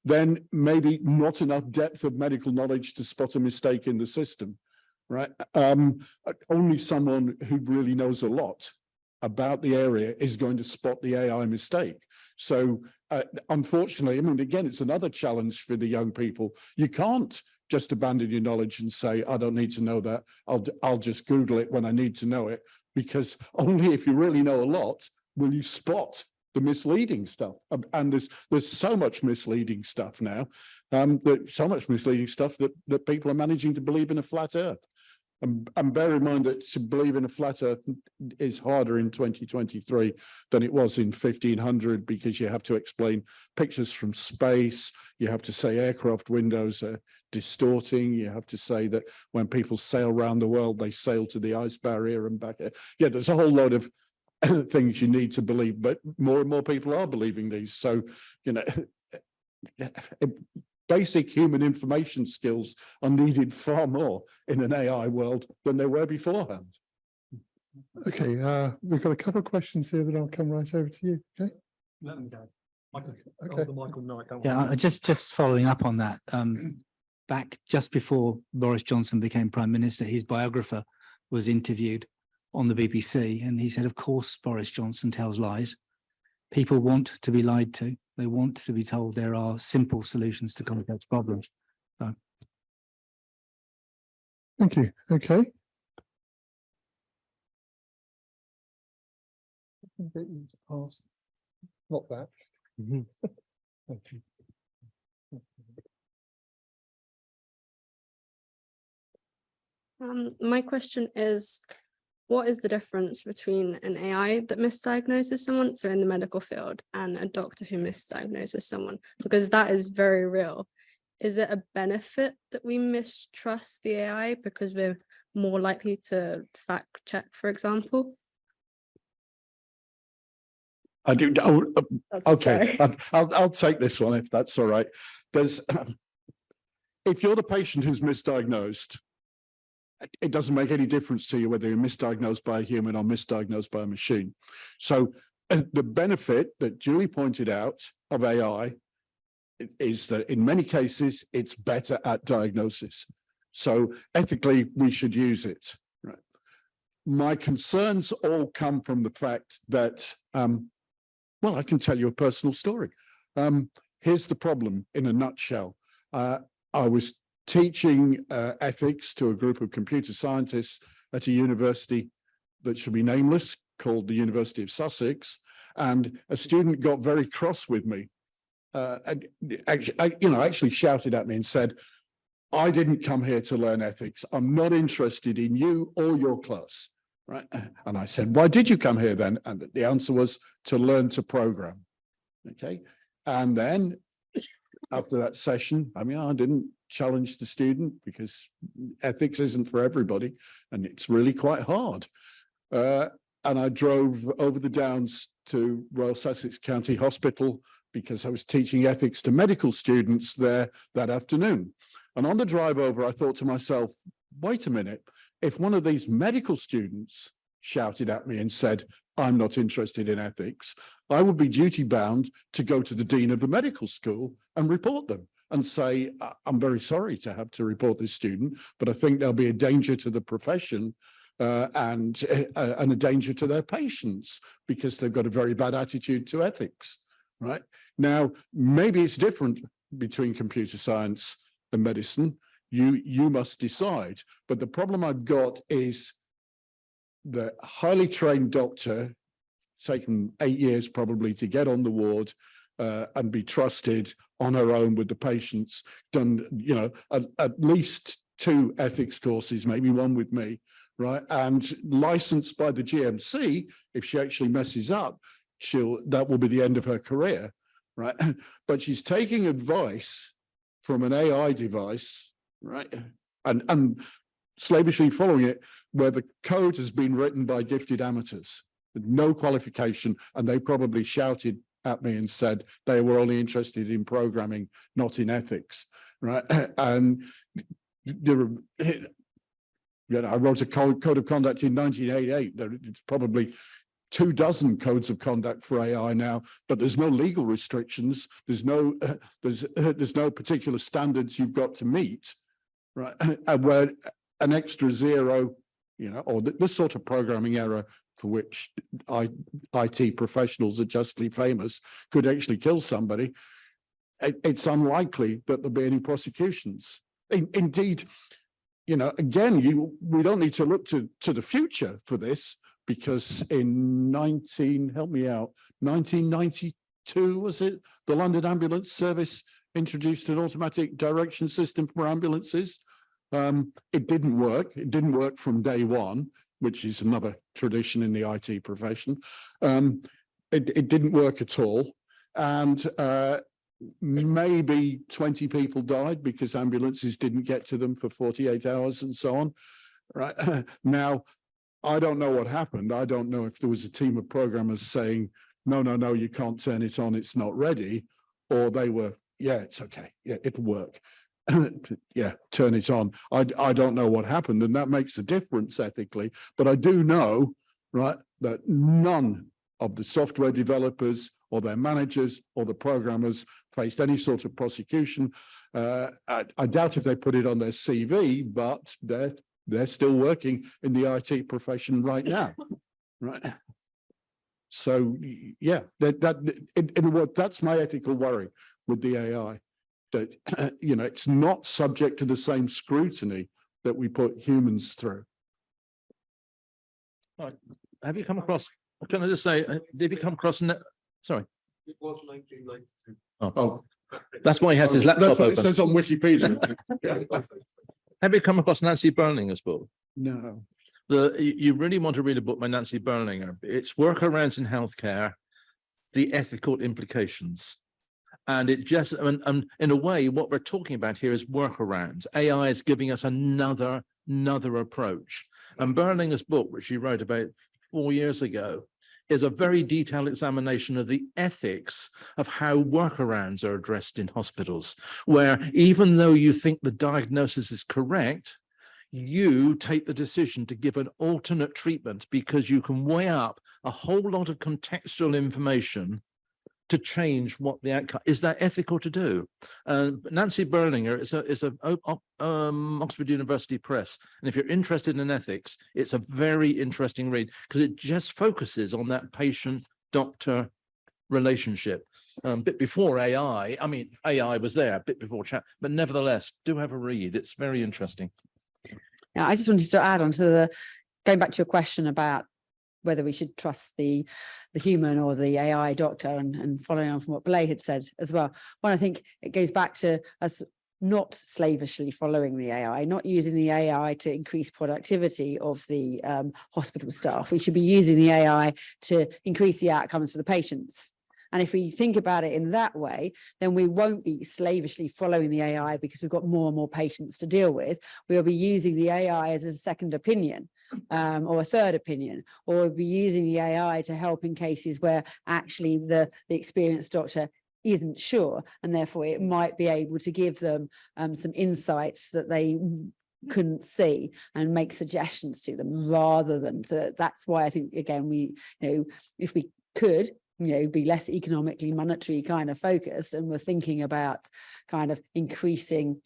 Then maybe not enough depth of medical knowledge to spot a mistake in the system, right? Only someone who really knows a lot about the area is going to spot the AI mistake. So unfortunately, I mean, again, it's another challenge for the young people. You can't just abandon your knowledge and say, I don't need to know that. I'll just Google it when I need to know it, because only if you really know a lot will you spot the misleading stuff. And there's so much misleading stuff now, so much misleading stuff that people are managing to believe in a flat earth. And bear in mind that to believe in a flat earth is harder in 2023 than it was in 1500, because you have to explain pictures from space. You have to say aircraft windows are distorting. You have to say that when people sail around the world, they sail to the ice barrier and back. Yeah, there's a whole load of things you need to believe, but more and more people are believing these. So, you know, basic human information skills are needed far more in an AI world than they were beforehand. Okay, we've got a couple of questions here that I'll come right over to you. Okay. Let them go. Okay. Michael Knight, don't Yeah, just following up on that, back just before Boris Johnson became Prime Minister, his biographer was interviewed on the BBC, and he said, of course, Boris Johnson tells lies. People want to be lied to. They want to be told there are simple solutions to complex problems. So. Thank you. Okay. Get you past, not that. Thank you. My question is, what is the difference between an AI that misdiagnoses someone, so in the medical field, and a doctor who misdiagnoses someone? Because that is very real. Is it a benefit that we mistrust the AI because we're more likely to fact check, for example? I do. That's Okay, sorry. I'll take this one if that's all right. There's, if you're the patient who's misdiagnosed, it doesn't make any difference to you whether you're misdiagnosed by a human or misdiagnosed by a machine. So the benefit that Julie pointed out of AI is that in many cases, it's better at diagnosis. So ethically, we should use it. Right. My concerns all come from the fact that, well, I can tell you a personal story. Here's the problem in a nutshell. I was teaching ethics to a group of computer scientists at a university that should be nameless, called the University of Sussex, and a student got very cross with me. And actually shouted at me and said, "I didn't come here to learn ethics. I'm not interested in you or your class." Right? And I said, "Why did you come here then?" And the answer was to learn to program. Okay. And then after that session, I mean, I didn't challenge the student because ethics isn't for everybody, and it's really quite hard. And I drove over the Downs to Royal Sussex County Hospital because I was teaching ethics to medical students there that afternoon. And on the drive over, I thought to myself, wait a minute, if one of these medical students shouted at me and said, "I'm not interested in ethics," I would be duty bound to go to the dean of the medical school and report them and say, "I'm very sorry to have to report this student, but I think there'll be a danger to the profession and a danger to their patients because they've got a very bad attitude to ethics." Right now, maybe it's different between computer science and medicine. You must decide. But the problem I've got is the highly trained doctor, taken 8 years probably to get on the ward and be trusted on her own with the patients, done, you know, at least 2 ethics courses, maybe 1 with me, right? And licensed by the GMC. If she actually messes up, that will be the end of her career, right? But she's taking advice from an AI device, right? And slavishly following it, where the code has been written by gifted amateurs with no qualification, and they probably shouted at me and said they were only interested in programming, not in ethics, right? And I wrote a code of conduct in 1988. It's probably 24 codes of conduct for AI now, but there's no legal restrictions. There's no particular standards you've got to meet, right? And where an extra 0, you know, or this sort of programming error for which IT professionals are justly famous could actually kill somebody, it's unlikely that there'll be any prosecutions. Indeed, you know, again, we don't need to look to the future for this, because in 1992, was it, the London Ambulance Service introduced an automatic direction system for ambulances. It didn't work. It didn't work from day one, which is another tradition in the IT profession. It didn't work at all. And maybe 20 people died because ambulances didn't get to them for 48 hours and so on. Right now, I don't know what happened. I don't know if there was a team of programmers saying, no, you can't turn it on, it's not ready. Or they were, yeah, it's okay. Yeah, it'll work. Yeah, turn it on. I don't know what happened, and that makes a difference ethically. But I do know, right, that none of the software developers or their managers or the programmers faced any sort of prosecution. I doubt if they put it on their CV, but they're still working in the IT profession right now, right? So yeah, that's my ethical worry with the AI, that you know, it's not subject to the same scrutiny that we put humans through. Right. Have you come across? Can I just say, have you come across? Sorry. It was 1992. Oh, that's why he has his laptop That's what open. it says on Wikipedia. Have you come across Nancy Berlinger's book? No. You really want to read a book by Nancy Berlinger. It's Workarounds in Healthcare, the Ethical Implications. And it just, and in a way, what we're talking about here is workarounds. AI is giving us another approach. And Berlinger's book, which she wrote about 4 years ago, is a very detailed examination of the ethics of how workarounds are addressed in hospitals, where even though you think the diagnosis is correct, you take the decision to give an alternate treatment because you can weigh up a whole lot of contextual information to change what the outcome is. That ethical to do? Nancy Berlinger is a Oxford University Press, and if you're interested in ethics, it's a very interesting read because it just focuses on that patient-doctor relationship. A bit before AI, I mean, AI was there a bit before chat, but nevertheless, do have a read. It's very interesting. Yeah, I just wanted to add on to going back to your question about whether we should trust the human or the AI doctor, and following on from what Blay had said as well. Well, I think it goes back to us not slavishly following the AI, not using the AI to increase productivity of the hospital staff. We should be using the AI to increase the outcomes for the patients. And if we think about it in that way, then we won't be slavishly following the AI because we've got more and more patients to deal with. We'll be using the AI as a second opinion or a third opinion, or we'll be using the AI to help in cases where actually the experienced doctor isn't sure, and therefore it might be able to give them some insights that they couldn't see and make suggestions to them rather than. So that's why I think, again, we, if we could, be less economically monetary kind of focused, and we're thinking about kind of increasing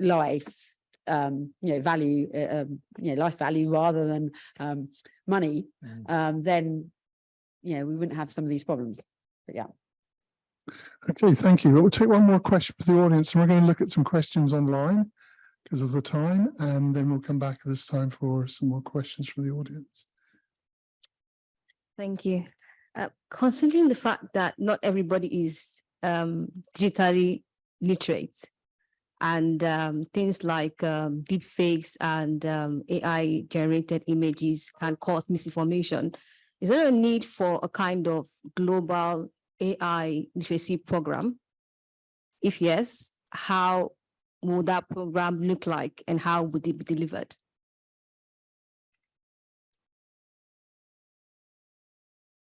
life value, life value rather than money, then we wouldn't have some of these problems. But yeah. Okay, thank you. We'll take one more question for the audience, and we're going to look at some questions online because of the time, and then we'll come back at this time for some more questions from the audience. Thank you. Considering the fact that not everybody is digitally literate, and things like deep fakes and AI generated images can cause misinformation, is there a need for a kind of global AI literacy program? If yes, how would that program look like and how would it be delivered?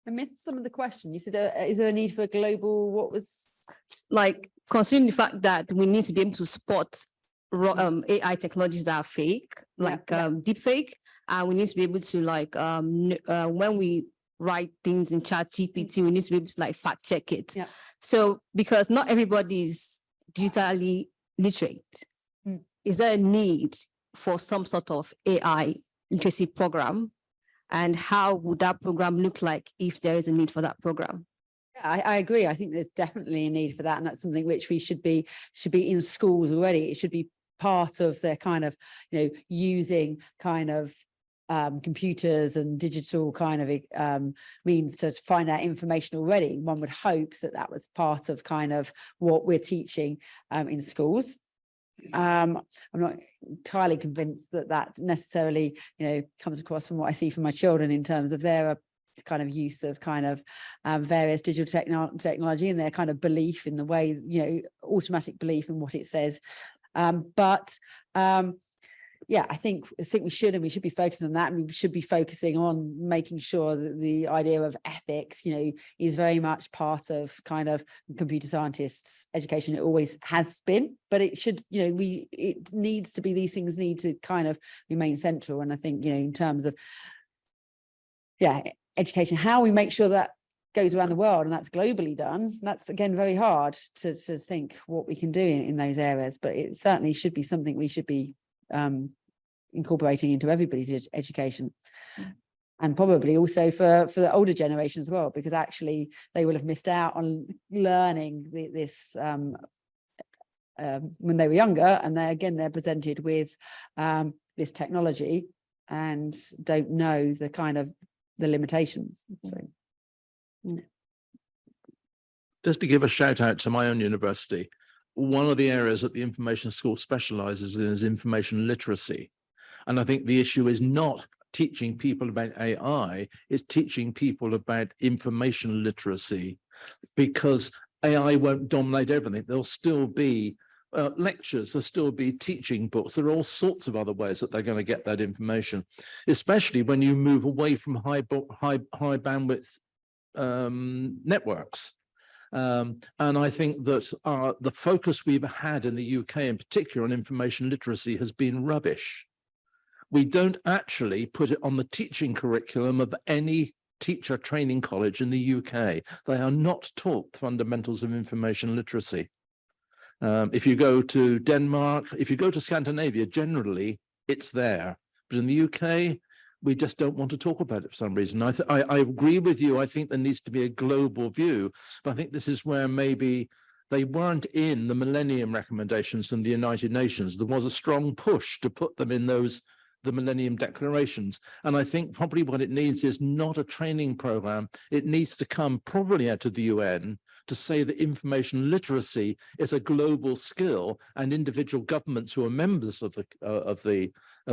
I missed some of the question. You said, is there a need for a global, what was? Like, considering the fact that we need to be able to spot AI technologies that are fake, like deep fake, and we need to be able to, like, when we write things in ChatGPT, we need to be able to, like, fact check it. Yeah. So, because not everybody is digitally literate, is there a need for some sort of AI literacy program? And how would that program look like if there is a need for that program? Yeah, I agree. I think there's definitely a need for that, and that's something which we should be in schools already. It should be part of their kind of using kind of computers and digital kind of means to find out information already. One would hope that that was part of kind of what we're teaching in schools. I'm not entirely convinced that that necessarily comes across from what I see from my children in terms of their kind of use of kind of various digital technology and their kind of belief in the way, automatic belief in what it says. Yeah, I think we should be focusing on that, and we should be focusing on making sure that the idea of ethics, is very much part of kind of computer scientists' education. It always has been, but it should, it needs to be, these things need to kind of remain central. And I think, in terms of, education, how we make sure that goes around the world and that's globally done, that's again very hard to think what we can do in those areas, but it certainly should be something we should be incorporating into everybody's education, and probably also for the older generation as well, because actually they will have missed out on learning this when they were younger, and they're presented with this technology and don't know the kind of the limitations. So just to give a shout out to my own university, one of the areas that the information school specializes in is information literacy. And I think the issue is not teaching people about AI, it's teaching people about information literacy, because AI won't dominate everything. There'll still be lectures, there'll still be teaching books. There are all sorts of other ways that they're going to get that information, especially when you move away from high bandwidth networks. And I think that the focus we've had in the UK in particular on information literacy has been rubbish. We don't actually put it on the teaching curriculum of any teacher training college in the UK. They are not taught fundamentals of information literacy. If you go to Denmark, if you go to Scandinavia, generally it's there. But in the UK, we just don't want to talk about it for some reason. I agree with you. I think there needs to be a global view. But I think this is where maybe they weren't in the Millennium recommendations from the United Nations. There was a strong push to put them in the Millennium Declarations. And I think probably what it needs is not a training program. It needs to come probably out of the UN to say that information literacy is a global skill, and individual governments who are members of the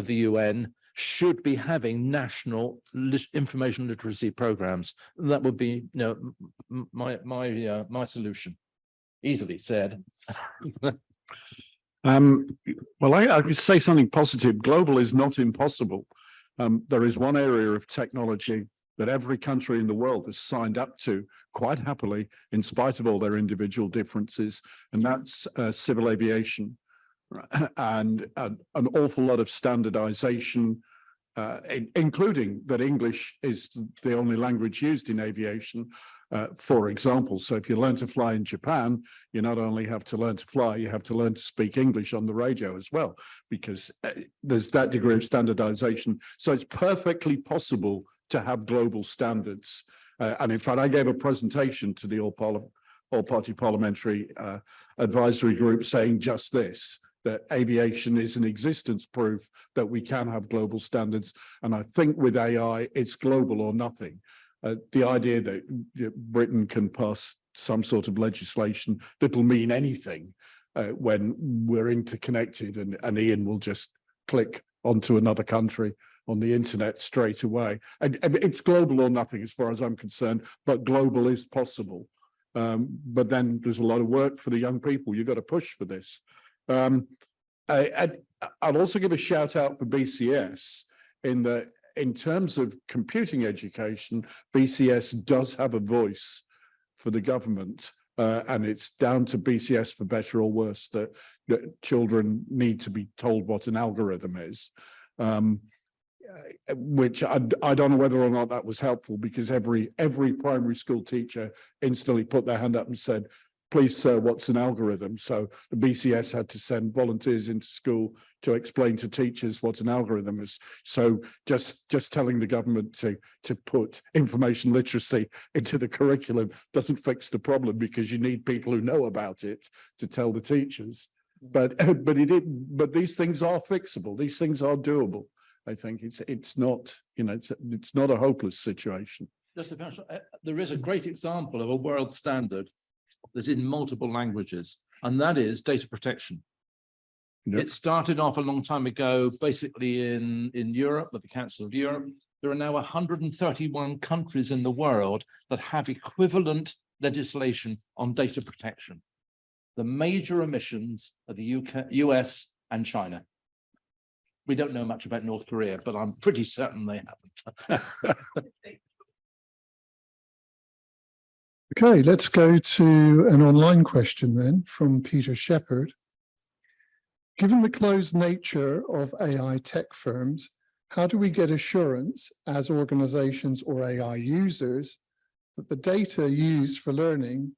UN should be having national information literacy programs. And that would be, you know, my solution. Easily said. Well, I could say something positive. Global is not impossible. There is one area of technology that every country in the world has signed up to quite happily, in spite of all their individual differences, and that's civil aviation, and an awful lot of standardization, including that English is the only language used in aviation, for example. So if you learn to fly in Japan, you not only have to learn to fly, you have to learn to speak English on the radio as well, because there's that degree of standardization. So it's perfectly possible to have global standards. And in fact, I gave a presentation to the all-party parliamentary advisory group saying just this, that aviation is an existence proof that we can have global standards. And I think with AI, it's global or nothing. The idea that Britain can pass some sort of legislation that'll mean anything when we're interconnected, and Ian will just click onto another country on the internet straight away. And it's global or nothing as far as I'm concerned, but global is possible. But then there's a lot of work for the young people. You've got to push for this. I'll also give a shout out for BCS in terms of computing education. BCS does have a voice for the government, and it's down to BCS, for better or worse, that children need to be told what an algorithm is, which I don't know whether or not that was helpful, because every primary school teacher instantly put their hand up and said, please, sir, what's an algorithm? So the BCS had to send volunteers into school to explain to teachers what an algorithm is. So just telling the government to put information literacy into the curriculum doesn't fix the problem, because you need people who know about it to tell the teachers. But these things are fixable. These things are doable. I think it's not, you know, it's not a hopeless situation. Just to finish, there is a great example of a world standard that's in multiple languages, and that is data protection. Yep. It started off a long time ago, basically in Europe, with the Council of Europe. There are now 131 countries in the world that have equivalent legislation on data protection. The major emissions are the UK, US, and China. We don't know much about North Korea, but I'm pretty certain they haven't. Okay, let's go to an online question then from Peter Shepherd. Given the closed nature of AI tech firms, how do we get assurance as organizations or AI users that the data used for learning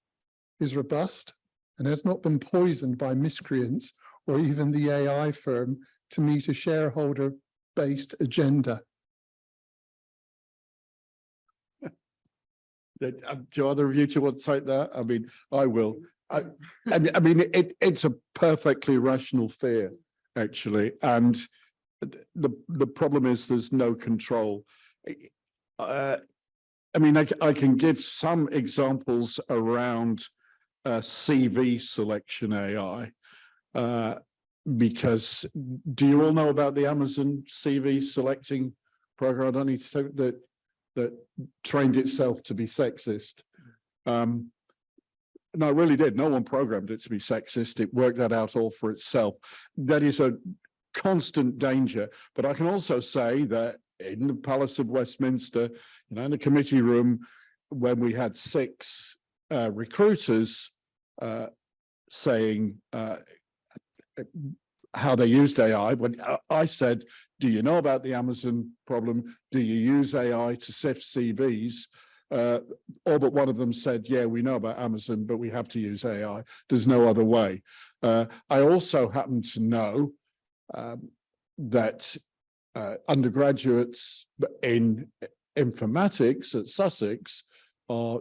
is robust and has not been poisoned by miscreants or even the AI firm to meet a shareholder-based agenda? Do either of you two want to take that? I mean, I will. I mean, it's a perfectly rational fear, actually, and the problem is there's no control. I mean, I can give some examples around CV selection AI. Because do you all know about the Amazon CV selecting program? I don't need to say that trained itself to be sexist. No, it really did. No one programmed it to be sexist. It worked that out all for itself. That is a constant danger. But I can also say that in the Palace of Westminster, in the committee room, when we had 6 recruiters saying how they used AI, when I said, do you know about the Amazon problem? Do you use AI to sift CVs? All but one of them said, yeah, we know about Amazon, but we have to use AI. There's no other way. I also happen to know that undergraduates in informatics at Sussex are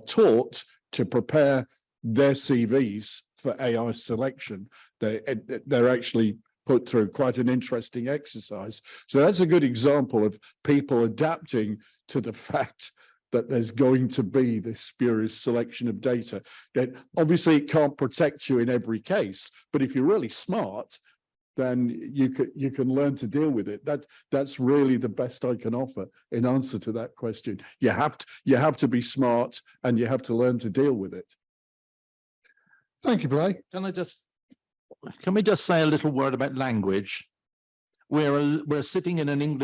taught to prepare their CVs for AI selection. They're actually put through quite an interesting exercise. So that's a good example of people adapting to the fact that there's going to be this spurious selection of data. Obviously, it can't protect you in every case, but if you're really smart, then you can learn to deal with it. That's really the best I can offer in answer to that question. You have to be smart, and you have to learn to deal with it. Thank you, Blay. Can we just say a little word about language? We're sitting in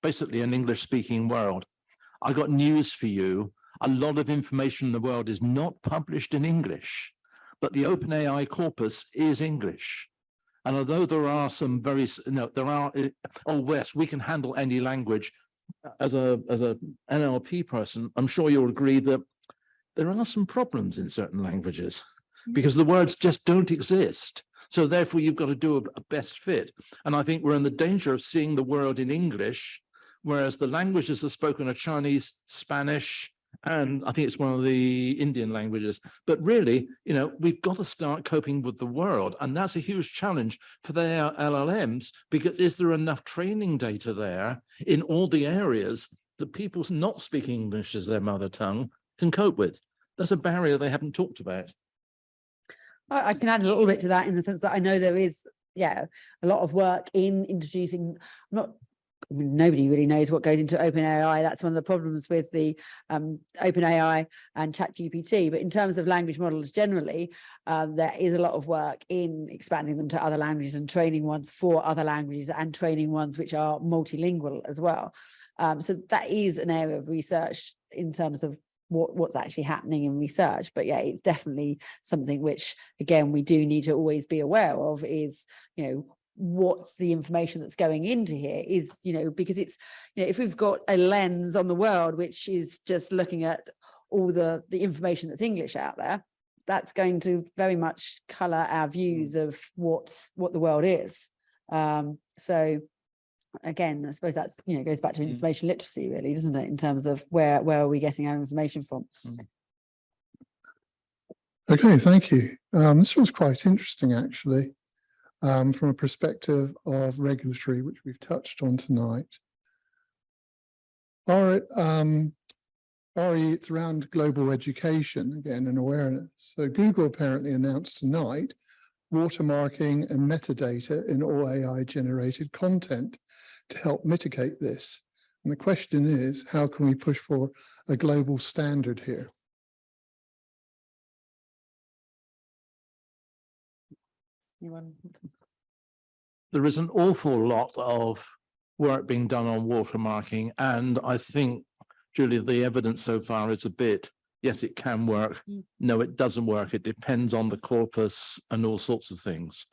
basically an English speaking world. I got news for you. A lot of information in the world is not published in English, but the OpenAI corpus is English. And although there are some yes, we can handle any language. As a NLP person, I'm sure you'll agree that there are some problems in certain languages because the words just don't exist. So therefore, you've got to do a best fit. And I think we're in the danger of seeing the world in English, whereas the languages are spoken are Chinese, Spanish, and I think it's one of the Indian languages. But really, we've got to start coping with the world. And that's a huge challenge for the LLMs, because is there enough training data there in all the areas that people not speaking English as their mother tongue can cope with? That's a barrier they haven't talked about. I can add a little bit to that in the sense that I know there is, a lot of work in introducing, nobody really knows what goes into OpenAI. That's one of the problems with the OpenAI and ChatGPT. But in terms of language models generally, there is a lot of work in expanding them to other languages and training ones for other languages and training ones which are multilingual as well. So that is an area of research in terms of what's actually happening in research. But yeah, it's definitely something which, again, we do need to always be aware of is, what's the information that's going into here is, because it's, if we've got a lens on the world, which is just looking at all the information that's English out there, that's going to very much color our views of what the world is. So again, I suppose that's, goes back to information literacy really, doesn't it? In terms of where are we getting our information from? Okay, thank you. This was quite interesting, actually. From a perspective of regulatory, which we've touched on tonight. It's around global education, again, and awareness. So Google apparently announced tonight watermarking and metadata in all AI-generated content to help mitigate this. And the question is, how can we push for a global standard here? There is an awful lot of work being done on watermarking, and I think, Julia, the evidence so far is a bit, yes, it can work. No, it doesn't work. It depends on the corpus and all sorts of things.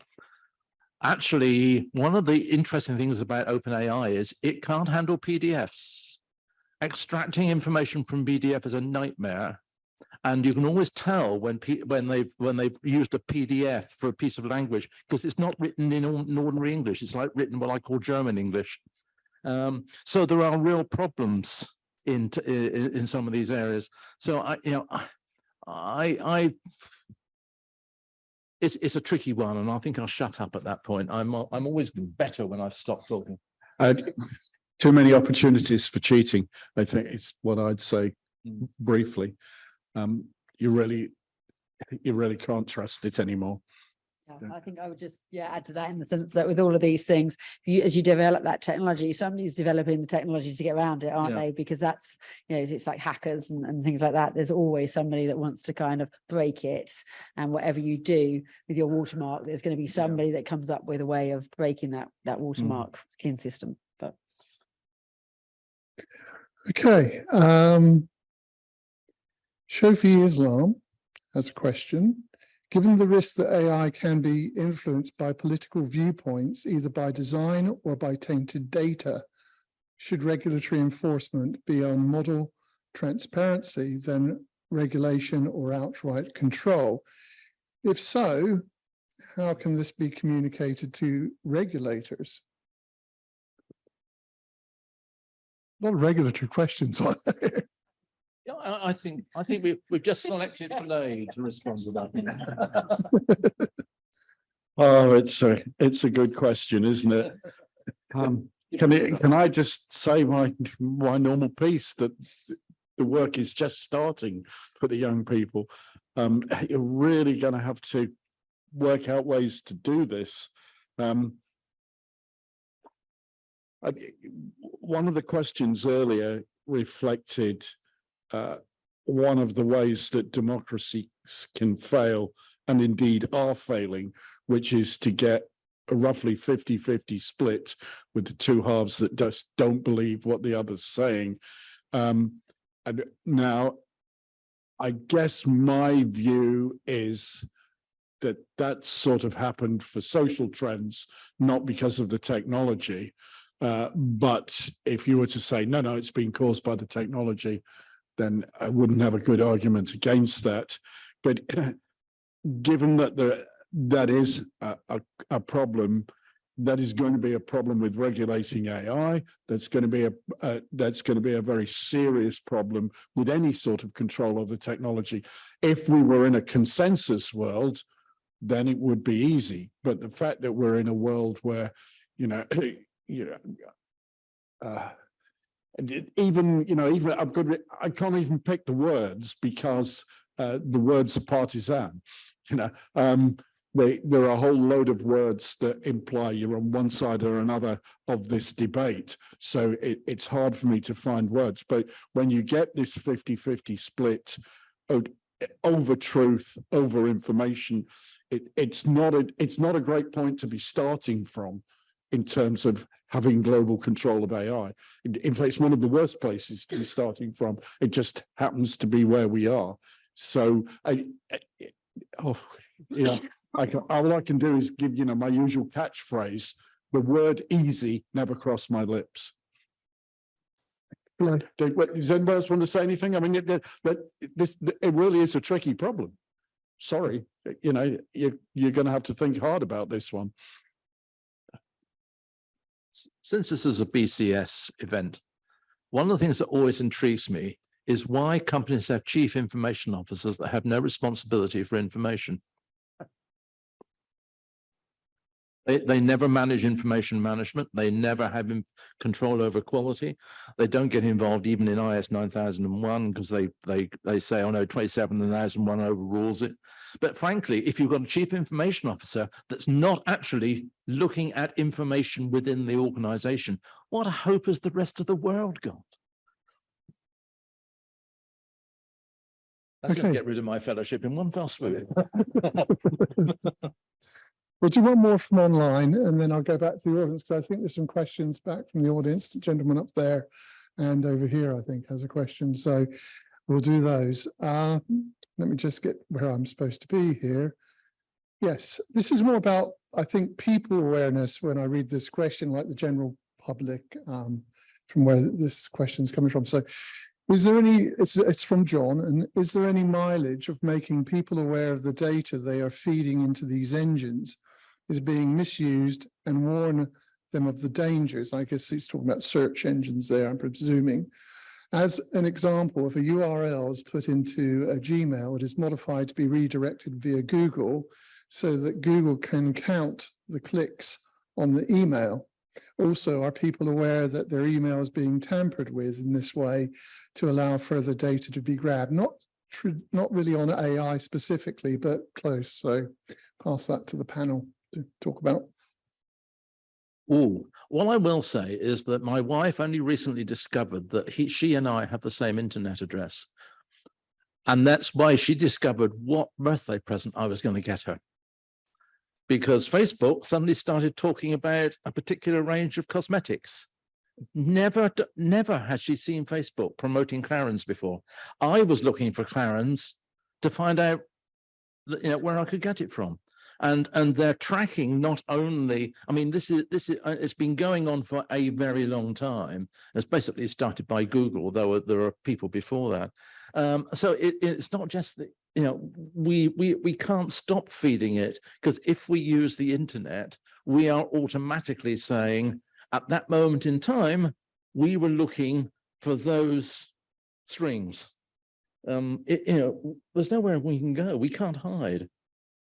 Actually, one of the interesting things about OpenAI is it can't handle PDFs. Extracting information from PDF is a nightmare. And you can always tell when they've used a PDF for a piece of language, because it's not written in ordinary English. It's like written what I call German English. So there are real problems in some of these areas. So it's a tricky one, and I think I'll shut up at that point. I'm always better when I've stopped talking. Too many opportunities for cheating, I think is what I'd say briefly. you really can't trust it anymore. Yeah, I think I would just add to that in the sense that with all of these things, as you develop that technology, somebody's developing the technology to get around it, aren't Yeah. they? Because that's, it's like hackers and things like that. There's always somebody that wants to kind of break it, and whatever you do with your watermark, there's going to be somebody that comes up with a way of breaking that watermark skin system. But Okay. Shofi Islam has a question. Given the risk that AI can be influenced by political viewpoints, either by design or by tainted data, should regulatory enforcement be on model transparency than regulation or outright control? If so, how can this be communicated to regulators? A lot of regulatory questions on there. Yeah, I think we've just selected Blay to respond to that. Oh, it's a good question, isn't it? Can I just say my normal piece that the work is just starting for the young people. You're really going to have to work out ways to do this. One of the questions earlier reflected one of the ways that democracies can fail, and indeed are failing, which is to get a roughly 50-50 split with the two halves that just don't believe what the other's saying. And now, I guess my view is that that's sort of happened for social trends, not because of the technology. But if you were to say, no, it's been caused by the technology, then I wouldn't have a good argument against that. But given that that is a problem, that is going to be a problem with regulating AI. That's going to be a very serious problem with any sort of control of the technology. If we were in a consensus world, then it would be easy. But the fact that we're in a world where, even I can't even pick the words because the words are partisan. There are a whole load of words that imply you're on one side or another of this debate. So it's hard for me to find words. But when you get this 50-50 split over truth, over information, it's not a great point to be starting from in terms of having global control of AI. In fact, it's one of the worst places to be starting from. It just happens to be where we are. So all I can do is give my usual catchphrase: the word "easy" never crossed my lips. Does anybody else want to say anything? I mean, it really is a tricky problem. Sorry, you're going to have to think hard about this one. Since this is a BCS event, one of the things that always intrigues me is why companies have chief information officers that have no responsibility for information. They never manage information management. They never have control over quality. They don't get involved even in IS 9001 because they say, oh no, 27001 overrules it. But frankly, if you've got a chief information officer that's not actually looking at information within the organization, what a hope has the rest of the world got? I'm going to get rid of my fellowship in one fell swoop. We'll do one more from online and then I'll go back to the audience because I think there's some questions back from the audience. The gentleman up there and over here, I think, has a question. So we'll do those. Let me just get where I'm supposed to be here. Yes, this is more about, I think, people awareness when I read this question, like the general public, from where this question is coming from. So is there any, it's from John, and is there any mileage of making people aware of the data they are feeding into these engines is being misused and warn them of the dangers? I guess he's talking about search engines there, I'm presuming. As an example, if a URL is put into a Gmail, it is modified to be redirected via Google so that Google can count the clicks on the email. Also, are people aware that their email is being tampered with in this way to allow further data to be grabbed? Not not really on AI specifically, but close. So pass that to the panel to talk about. Oh, what I will say is that my wife only recently discovered that she and I have the same internet address. And that's why she discovered what birthday present I was going to get her. Because Facebook suddenly started talking about a particular range of cosmetics. Never had she seen Facebook promoting Clarins before. I was looking for Clarins to find out, where I could get it from. And they're tracking not only, I mean, this is it's been going on for a very long time. It's basically started by Google, though there are people before that. So it's not just that, we can't stop feeding it, because if we use the internet, we are automatically saying at that moment in time, we were looking for those strings. There's nowhere we can go. We can't hide.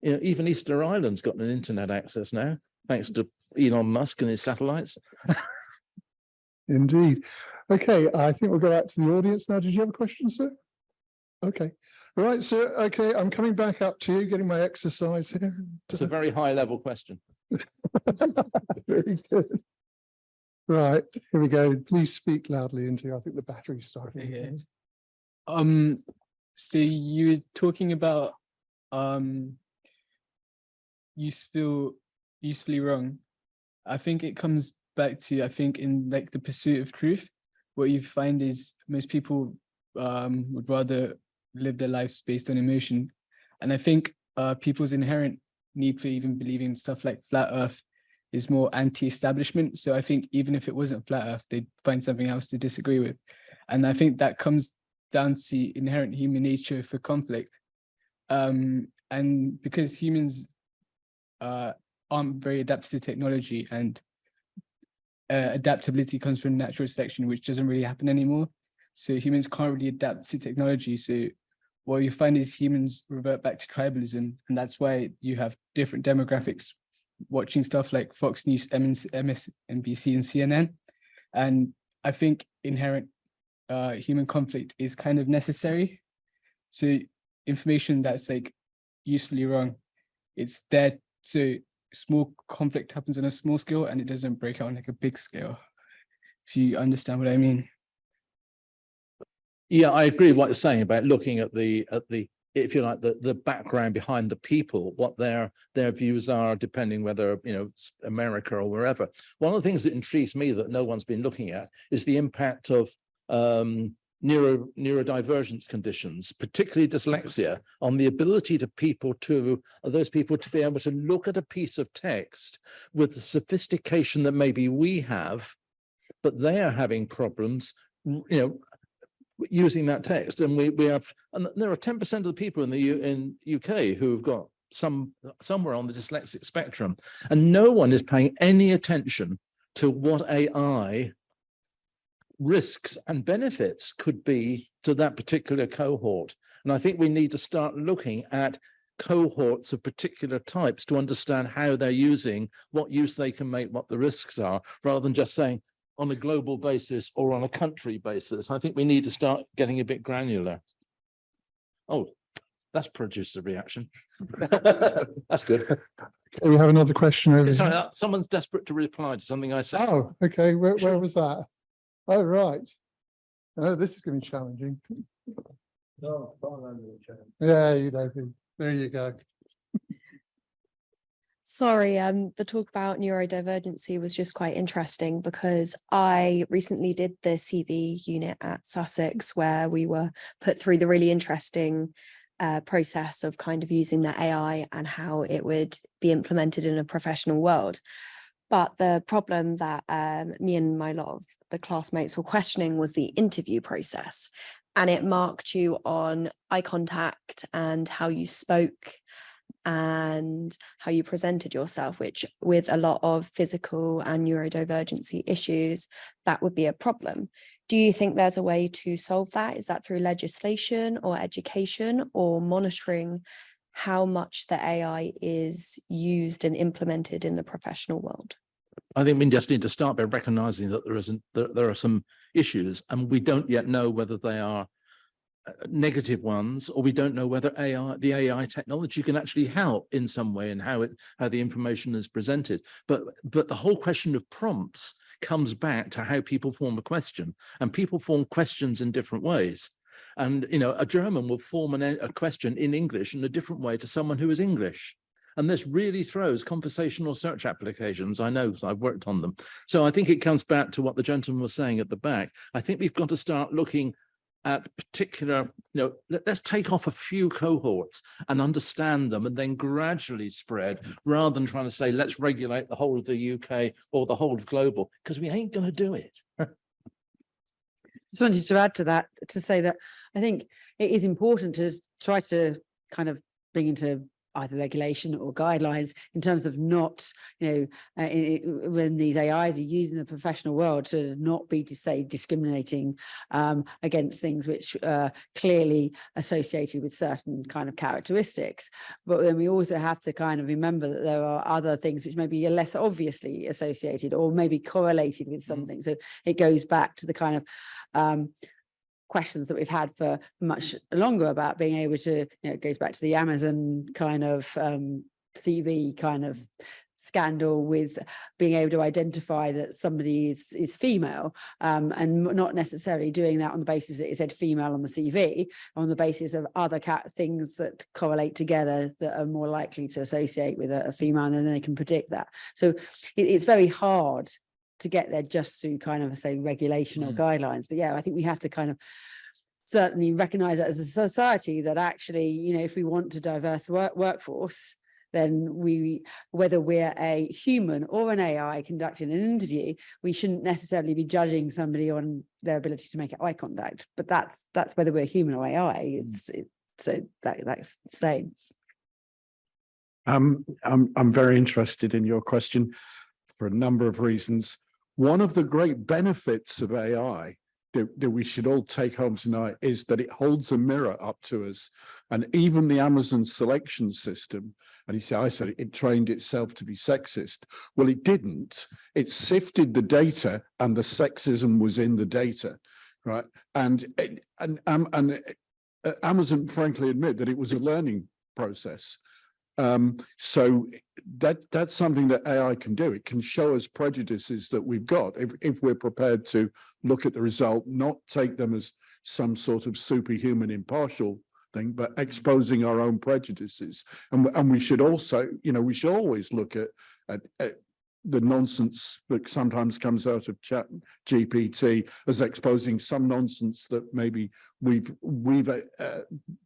Even Easter Island's got an internet access now, thanks to Elon Musk and his satellites. Indeed. Okay, I think we'll go back to the audience now. Did you have a question, sir? Okay. All right, sir. Okay, I'm coming back up to you, getting my exercise here. It's a very high level question. Very good. Right, here we go. Please speak loudly into, I think the battery's starting. Okay. So you were talking about usefully wrong. I think it comes back to, in like the pursuit of truth, what you find is most people would rather live their lives based on emotion. And I think people's inherent need for even believing stuff like flat earth is more anti-establishment. So I think even if it wasn't flat earth, they'd find something else to disagree with. And I think that comes down to inherent human nature for conflict. And because humans aren't very adapted to technology, and adaptability comes from natural selection, which doesn't really happen anymore. So humans can't really adapt to technology. So what you find is humans revert back to tribalism, and that's why you have different demographics watching stuff like Fox News, MSNBC, and CNN. And I think inherent human conflict is kind of necessary. So information that's like usefully wrong, it's there. So small conflict happens on a small scale and it doesn't break out on like a big scale, if you understand what I mean. Yeah, I agree with what you're saying about looking at the if you like, the background behind the people, what their views are, depending whether, it's America or wherever. One of the things that intrigues me that no one's been looking at is the impact of neurodivergence conditions, particularly dyslexia, on the ability to those people to be able to look at a piece of text with the sophistication that maybe we have, but they are having problems, using that text. And we have, and there are 10% of the people in the UK who have got somewhere on the dyslexic spectrum, and no one is paying any attention to what AI risks and benefits could be to that particular cohort. And I think we need to start looking at cohorts of particular types to understand how they're using, what use they can make, what the risks are, rather than just saying on a global basis or on a country basis. I think we need to start getting a bit granular. Oh, that's produced a reaction. That's good. Okay, we have another question over Sorry, here. someone's desperate to reply to something I said. Oh, okay. Where was that? Oh, right. Oh, this is going to be challenging. No, Yeah, there you go. Sorry, the talk about neurodivergency was just quite interesting because I recently did the CV unit at Sussex where we were put through the really interesting process of kind of using the AI and how it would be implemented in a professional world. But the problem that me and my lot of the classmates were questioning was the interview process. And it marked you on eye contact and how you spoke and how you presented yourself, which with a lot of physical and neurodivergency issues, that would be a problem. Do you think there's a way to solve that? Is that through legislation or education or monitoring how much the AI is used and implemented in the professional world? I think we just need to start by recognizing that there are some issues, and we don't yet know whether they are negative ones, or we don't know whether the AI technology can actually help in some way and how the information is presented. But the whole question of prompts comes back to how people form a question, and people form questions in different ways. And, you know, a German will form a question in English in a different way to someone who is English. And this really throws conversational search applications. I know, because I've worked on them. So I think it comes back to what the gentleman was saying at the back. I think we've got to start looking at particular, you know, let's take off a few cohorts and understand them and then gradually spread, rather than trying to say, let's regulate the whole of the UK or the whole of global, because we ain't going to do it. Just wanted to add to that, to say that I think it is important to try to kind of bring into either regulation or guidelines in terms of not, you know, when these AIs are used in the professional world, to not be, to say, discriminating against things which are clearly associated with certain kind of characteristics. But then we also have to kind of remember that there are other things which maybe are less obviously associated or maybe correlated with something. So it goes back to the kind of questions that we've had for much longer about being able to, you know, it goes back to the Amazon kind of CV kind of scandal with being able to identify that somebody is female, and not necessarily doing that on the basis that it said female on the CV, on the basis of other things that correlate together that are more likely to associate with a female, and then they can predict that. So it's very hard to get there just through kind of, say, regulation or guidelines. But yeah, I think we have to kind of certainly recognize that as a society, that actually, you know, if we want a diverse workforce, then whether we're a human or an AI conducting an interview, we shouldn't necessarily be judging somebody on their ability to make eye contact. But that's whether we're human or AI. So that's the same. I'm very interested in your question for a number of reasons. One of the great benefits of AI that we should all take home tonight is that it holds a mirror up to us. And even the Amazon selection system, and I said it trained itself to be sexist. Well, it didn't. It sifted the data, and the sexism was in the data, right? And Amazon frankly admit that it was a learning process. So that's something that AI can do. It can show us prejudices that we've got if we're prepared to look at the result, not take them as some sort of superhuman impartial thing, but exposing our own prejudices. And we should also, you know, we should always look at the nonsense that sometimes comes out of Chat GPT as exposing some nonsense that maybe we've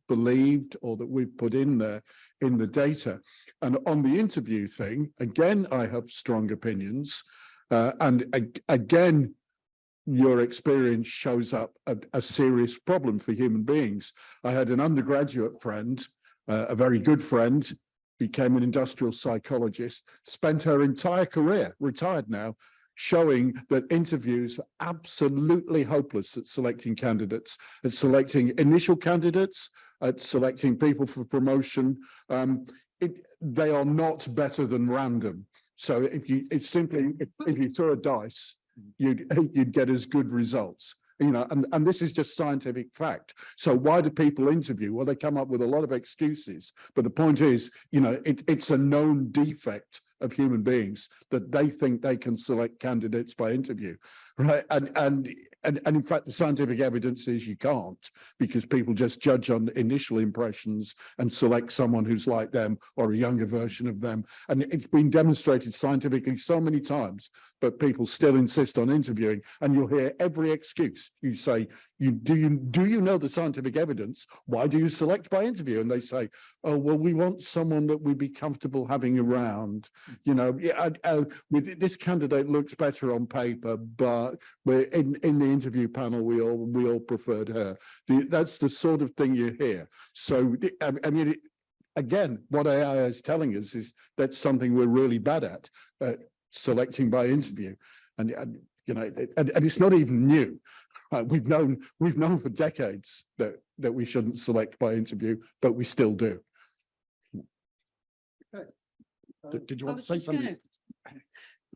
believed or that we've put in there in the data. And on the interview thing, again, I have strong opinions. And again, your experience shows up a serious problem for human beings. I had an undergraduate friend, a very good friend, became an industrial psychologist, spent her entire career, retired now, showing that interviews are absolutely hopeless at selecting candidates, at selecting initial candidates, at selecting people for promotion. They are not better than random. So if you throw a dice, you'd get as good results. You know, and this is just scientific fact. So why do people interview? Well, they come up with a lot of excuses. But the point is, you know, it's a known defect of human beings that they think they can select candidates by interview, right? And in fact, the scientific evidence is you can't, because people just judge on initial impressions and select someone who's like them or a younger version of them. And it's been demonstrated scientifically so many times, but people still insist on interviewing. And you'll hear every excuse. You say, do you know the scientific evidence? Why do you select by interview? And they say, oh, well, we want someone that we'd be comfortable having around. You know, this candidate looks better on paper, but we're in the interview panel, we all preferred her. That's the sort of thing you hear. So, I mean, again, what AI is telling us is that's something we're really bad at, selecting by interview. And you know, and it's not even new. We've known for decades that we shouldn't select by interview, but we still do. Did you want to say something?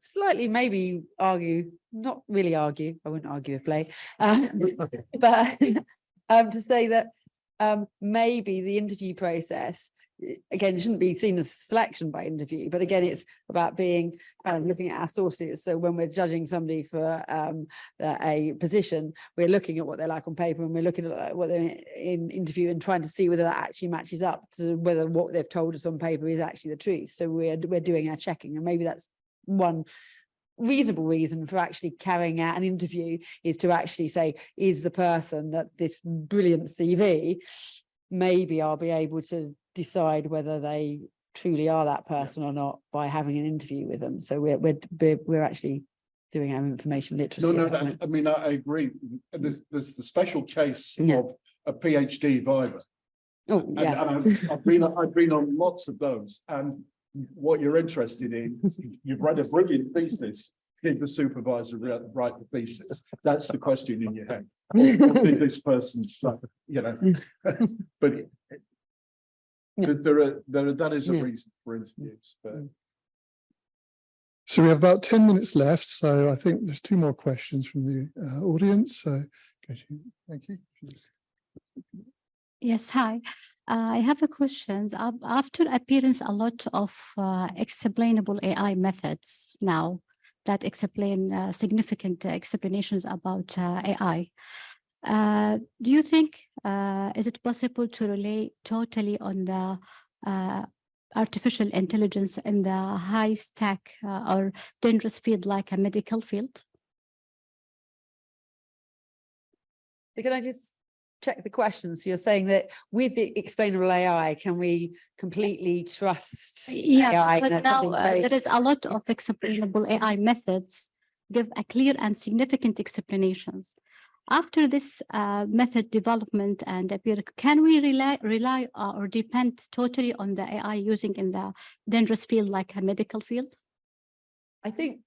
Slightly maybe argue, not really argue, I wouldn't argue with Blay, but to say that maybe the interview process, again, it shouldn't be seen as selection by interview, but again, it's about being looking at our sources. So when we're judging somebody for a position, we're looking at what they're like on paper, and we're looking at what they're in interview and trying to see whether that actually matches up to whether what they've told us on paper is actually the truth. So we're doing our checking, and maybe that's one reasonable reason for actually carrying out an interview, is to actually say, is the person that this brilliant CV, maybe I'll be able to decide whether they truly are that person or not by having an interview with them. So we're actually doing our information literacy. No, I mean, I agree. There's the special case Yeah. of a PhD viva. Oh, And yeah. I've been on lots of those, and what you're interested in, you've read a brilliant thesis. Did the supervisor write the thesis? That's the question in your head. Or did this person, you know? But that is a reason for interviews. But So we have about 10 minutes left. So I think there's 2 more questions from the audience. So thank you. Yes, hi. I have a question. After appearance a lot of explainable AI methods now that explain significant explanations about AI, do you think is it possible to rely totally on the artificial intelligence in the high stack or dangerous field like a medical field? So can I just check the question? So you're saying that with the explainable AI, can we completely trust AI? Because now there is a lot of explainable AI methods give a clear and significant explanations. After this method development and appear, can we rely or depend totally on the AI using in the dangerous field like a medical field? I think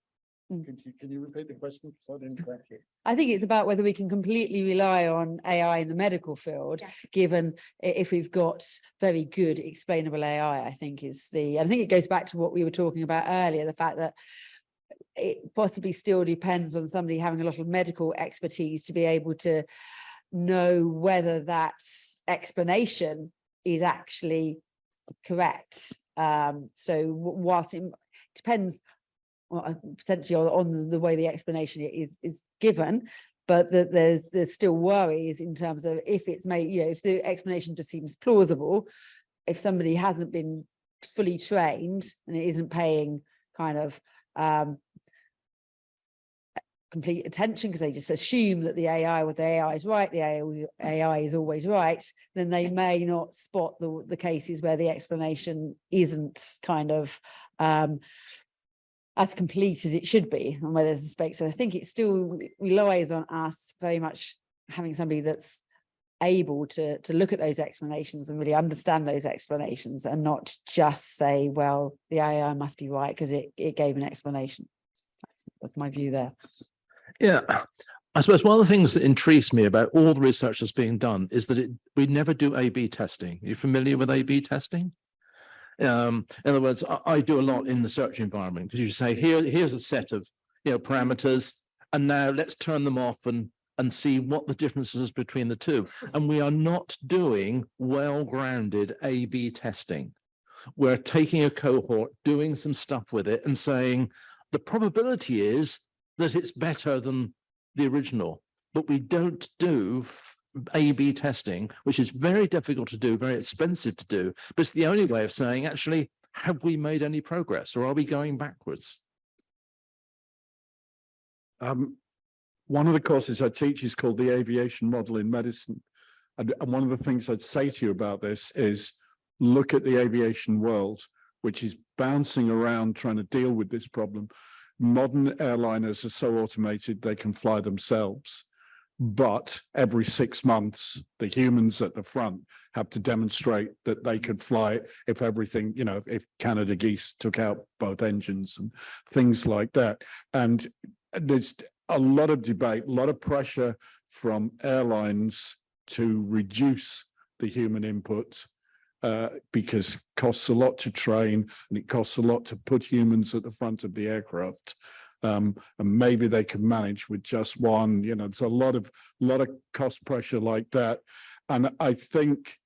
can you repeat the question? Because I didn't correct you. I think it's about whether we can completely rely on AI in the medical field, given if we've got very good explainable AI, I think it goes back to what we were talking about earlier, the fact that it possibly still depends on somebody having a lot of medical expertise to be able to know whether that explanation is actually correct. So whilst it depends potentially on the way the explanation is given, but there's still worries in terms of if it's made, if the explanation just seems plausible, if somebody hasn't been fully trained and it isn't paying kind of complete attention because they just assume that the AI is right, the AI is always right, then they may not spot the cases where the explanation isn't kind of as complete as it should be and where there's a mistake. So I think it still relies on us very much having somebody that's able to look at those explanations and really understand those explanations and not just say, well, the AI must be right because it gave an explanation. That's my view there. Yeah, I suppose one of the things that intrigues me about all the research that's being done is that we never do A/B testing. Are you familiar with A/B testing? In other words, I do a lot in the search environment because you say, here's a set of parameters, and now let's turn them off and see what the difference is between the two. And we are not doing well-grounded A/B testing. We're taking a cohort, doing some stuff with it and saying, the probability is that it's better than the original, but we don't do A/B testing, which is very difficult to do, very expensive to do, but it's the only way of saying, actually, have we made any progress or are we going backwards? One of the courses I teach is called the aviation model in medicine. And one of the things I'd say to you about this is look at the aviation world, which is bouncing around trying to deal with this problem. Modern airliners are so automated they can fly themselves. But every 6 months, the humans at the front have to demonstrate that they could fly if everything, if Canada Geese took out both engines and things like that. And there's a lot of debate, a lot of pressure from airlines to reduce the human input because it costs a lot to train and it costs a lot to put humans at the front of the aircraft. And maybe they can manage with just one. You know, there's a lot of cost pressure like that. And I think,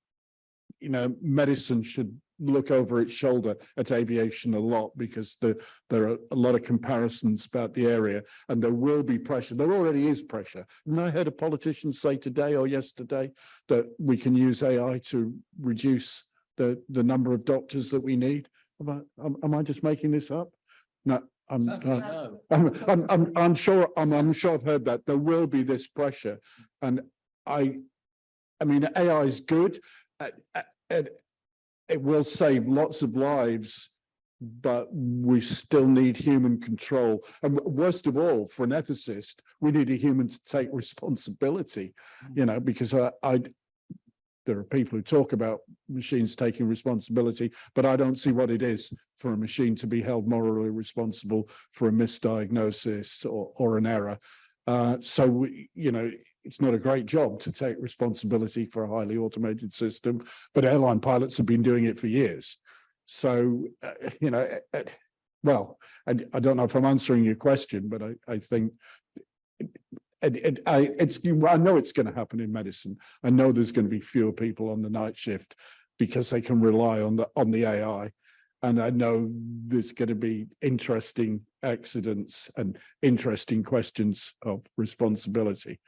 you know, medicine should look over its shoulder at aviation a lot, because there are a lot of comparisons about the area, and there will be pressure. There already is pressure. And I heard a politician say today or yesterday that we can use AI to reduce the number of doctors that we need. Am I just making this up? No. I'm sure I've heard that there will be this pressure, and I mean, AI is good. It will save lots of lives, but we still need human control. And worst of all, for an ethicist, we need a human to take responsibility, you know, because there are people who talk about machines taking responsibility, but I don't see what it is for a machine to be held morally responsible for a misdiagnosis or an error. So, you know, it's not a great job to take responsibility for a highly automated system, but airline pilots have been doing it for years. So, you know, well, I don't know if I'm answering your question, but I think I know it's going to happen in medicine. I know there's going to be fewer people on the night shift because they can rely on the AI. And I know there's going to be interesting accidents and interesting questions of responsibility.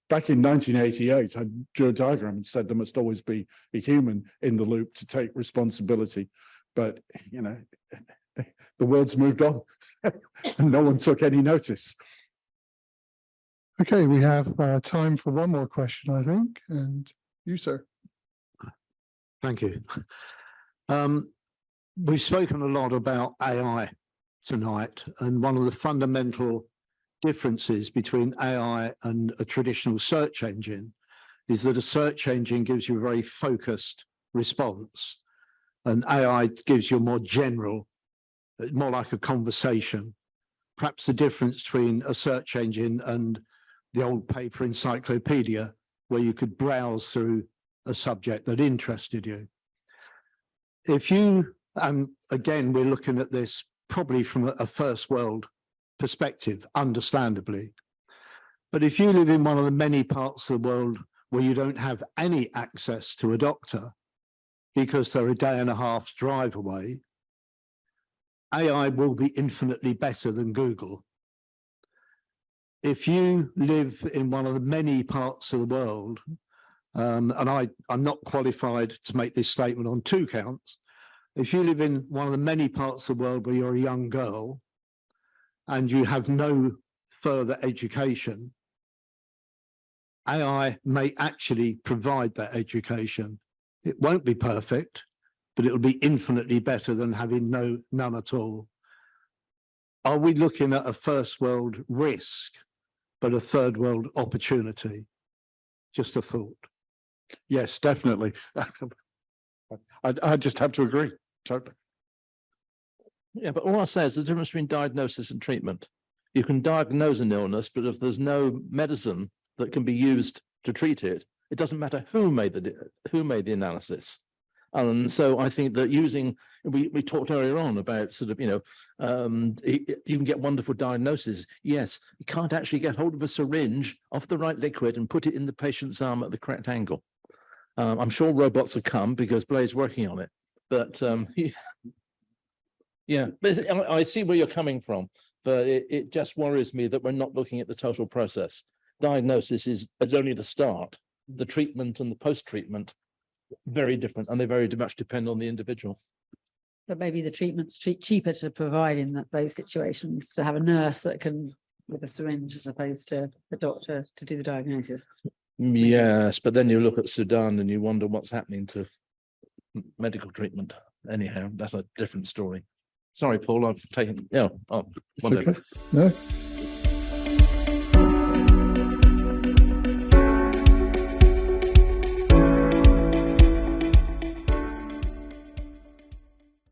Back in 1988, I drew a diagram and said there must always be a human in the loop to take responsibility. But, you know, the world's moved on and no one took any notice. Okay, we have time for one more question, I think. And you, sir. Thank you. We've spoken a lot about AI tonight, and one of the fundamental differences between AI and a traditional search engine is that a search engine gives you a very focused response, and AI gives you a more general, more like a conversation. Perhaps the difference between a search engine and the old paper encyclopedia, where you could browse through a subject that interested you. If you, again, we're looking at this probably from a first world perspective, understandably. But if you live in one of the many parts of the world where you don't have any access to a doctor because they're a day and a half's drive away, AI will be infinitely better than Google. If you live in one of the many parts of the world, and I'm not qualified to make this statement on two counts, if you live in one of the many parts of the world where you're a young girl and you have no further education, AI may actually provide that education. It won't be perfect, but it'll be infinitely better than having none at all. Are we looking at a first world risk, but a third world opportunity? Just a thought. Yes, definitely. I just have to agree. Totally. Yeah, but all I say is the difference between diagnosis and treatment. You can diagnose an illness, but if there's no medicine that can be used to treat it, it doesn't matter who made the analysis. And so I think that we talked earlier on about sort of, you can get wonderful diagnoses. Yes, you can't actually get hold of a syringe of the right liquid and put it in the patient's arm at the correct angle. I'm sure robots have come because Blair's working on it. But yeah, I see where you're coming from, but it just worries me that we're not looking at the total process. Diagnosis is only the start. The treatment and the post-treatment, very different, and they very much depend on the individual. But maybe the treatment's cheaper to provide in those situations, to have a nurse that can, with a syringe, as opposed to the doctor to do the diagnosis. Yes, but then you look at Sudan and you wonder what's happening to medical treatment. Anyhow, that's a different story. Sorry, Paul, I've taken, Okay. No,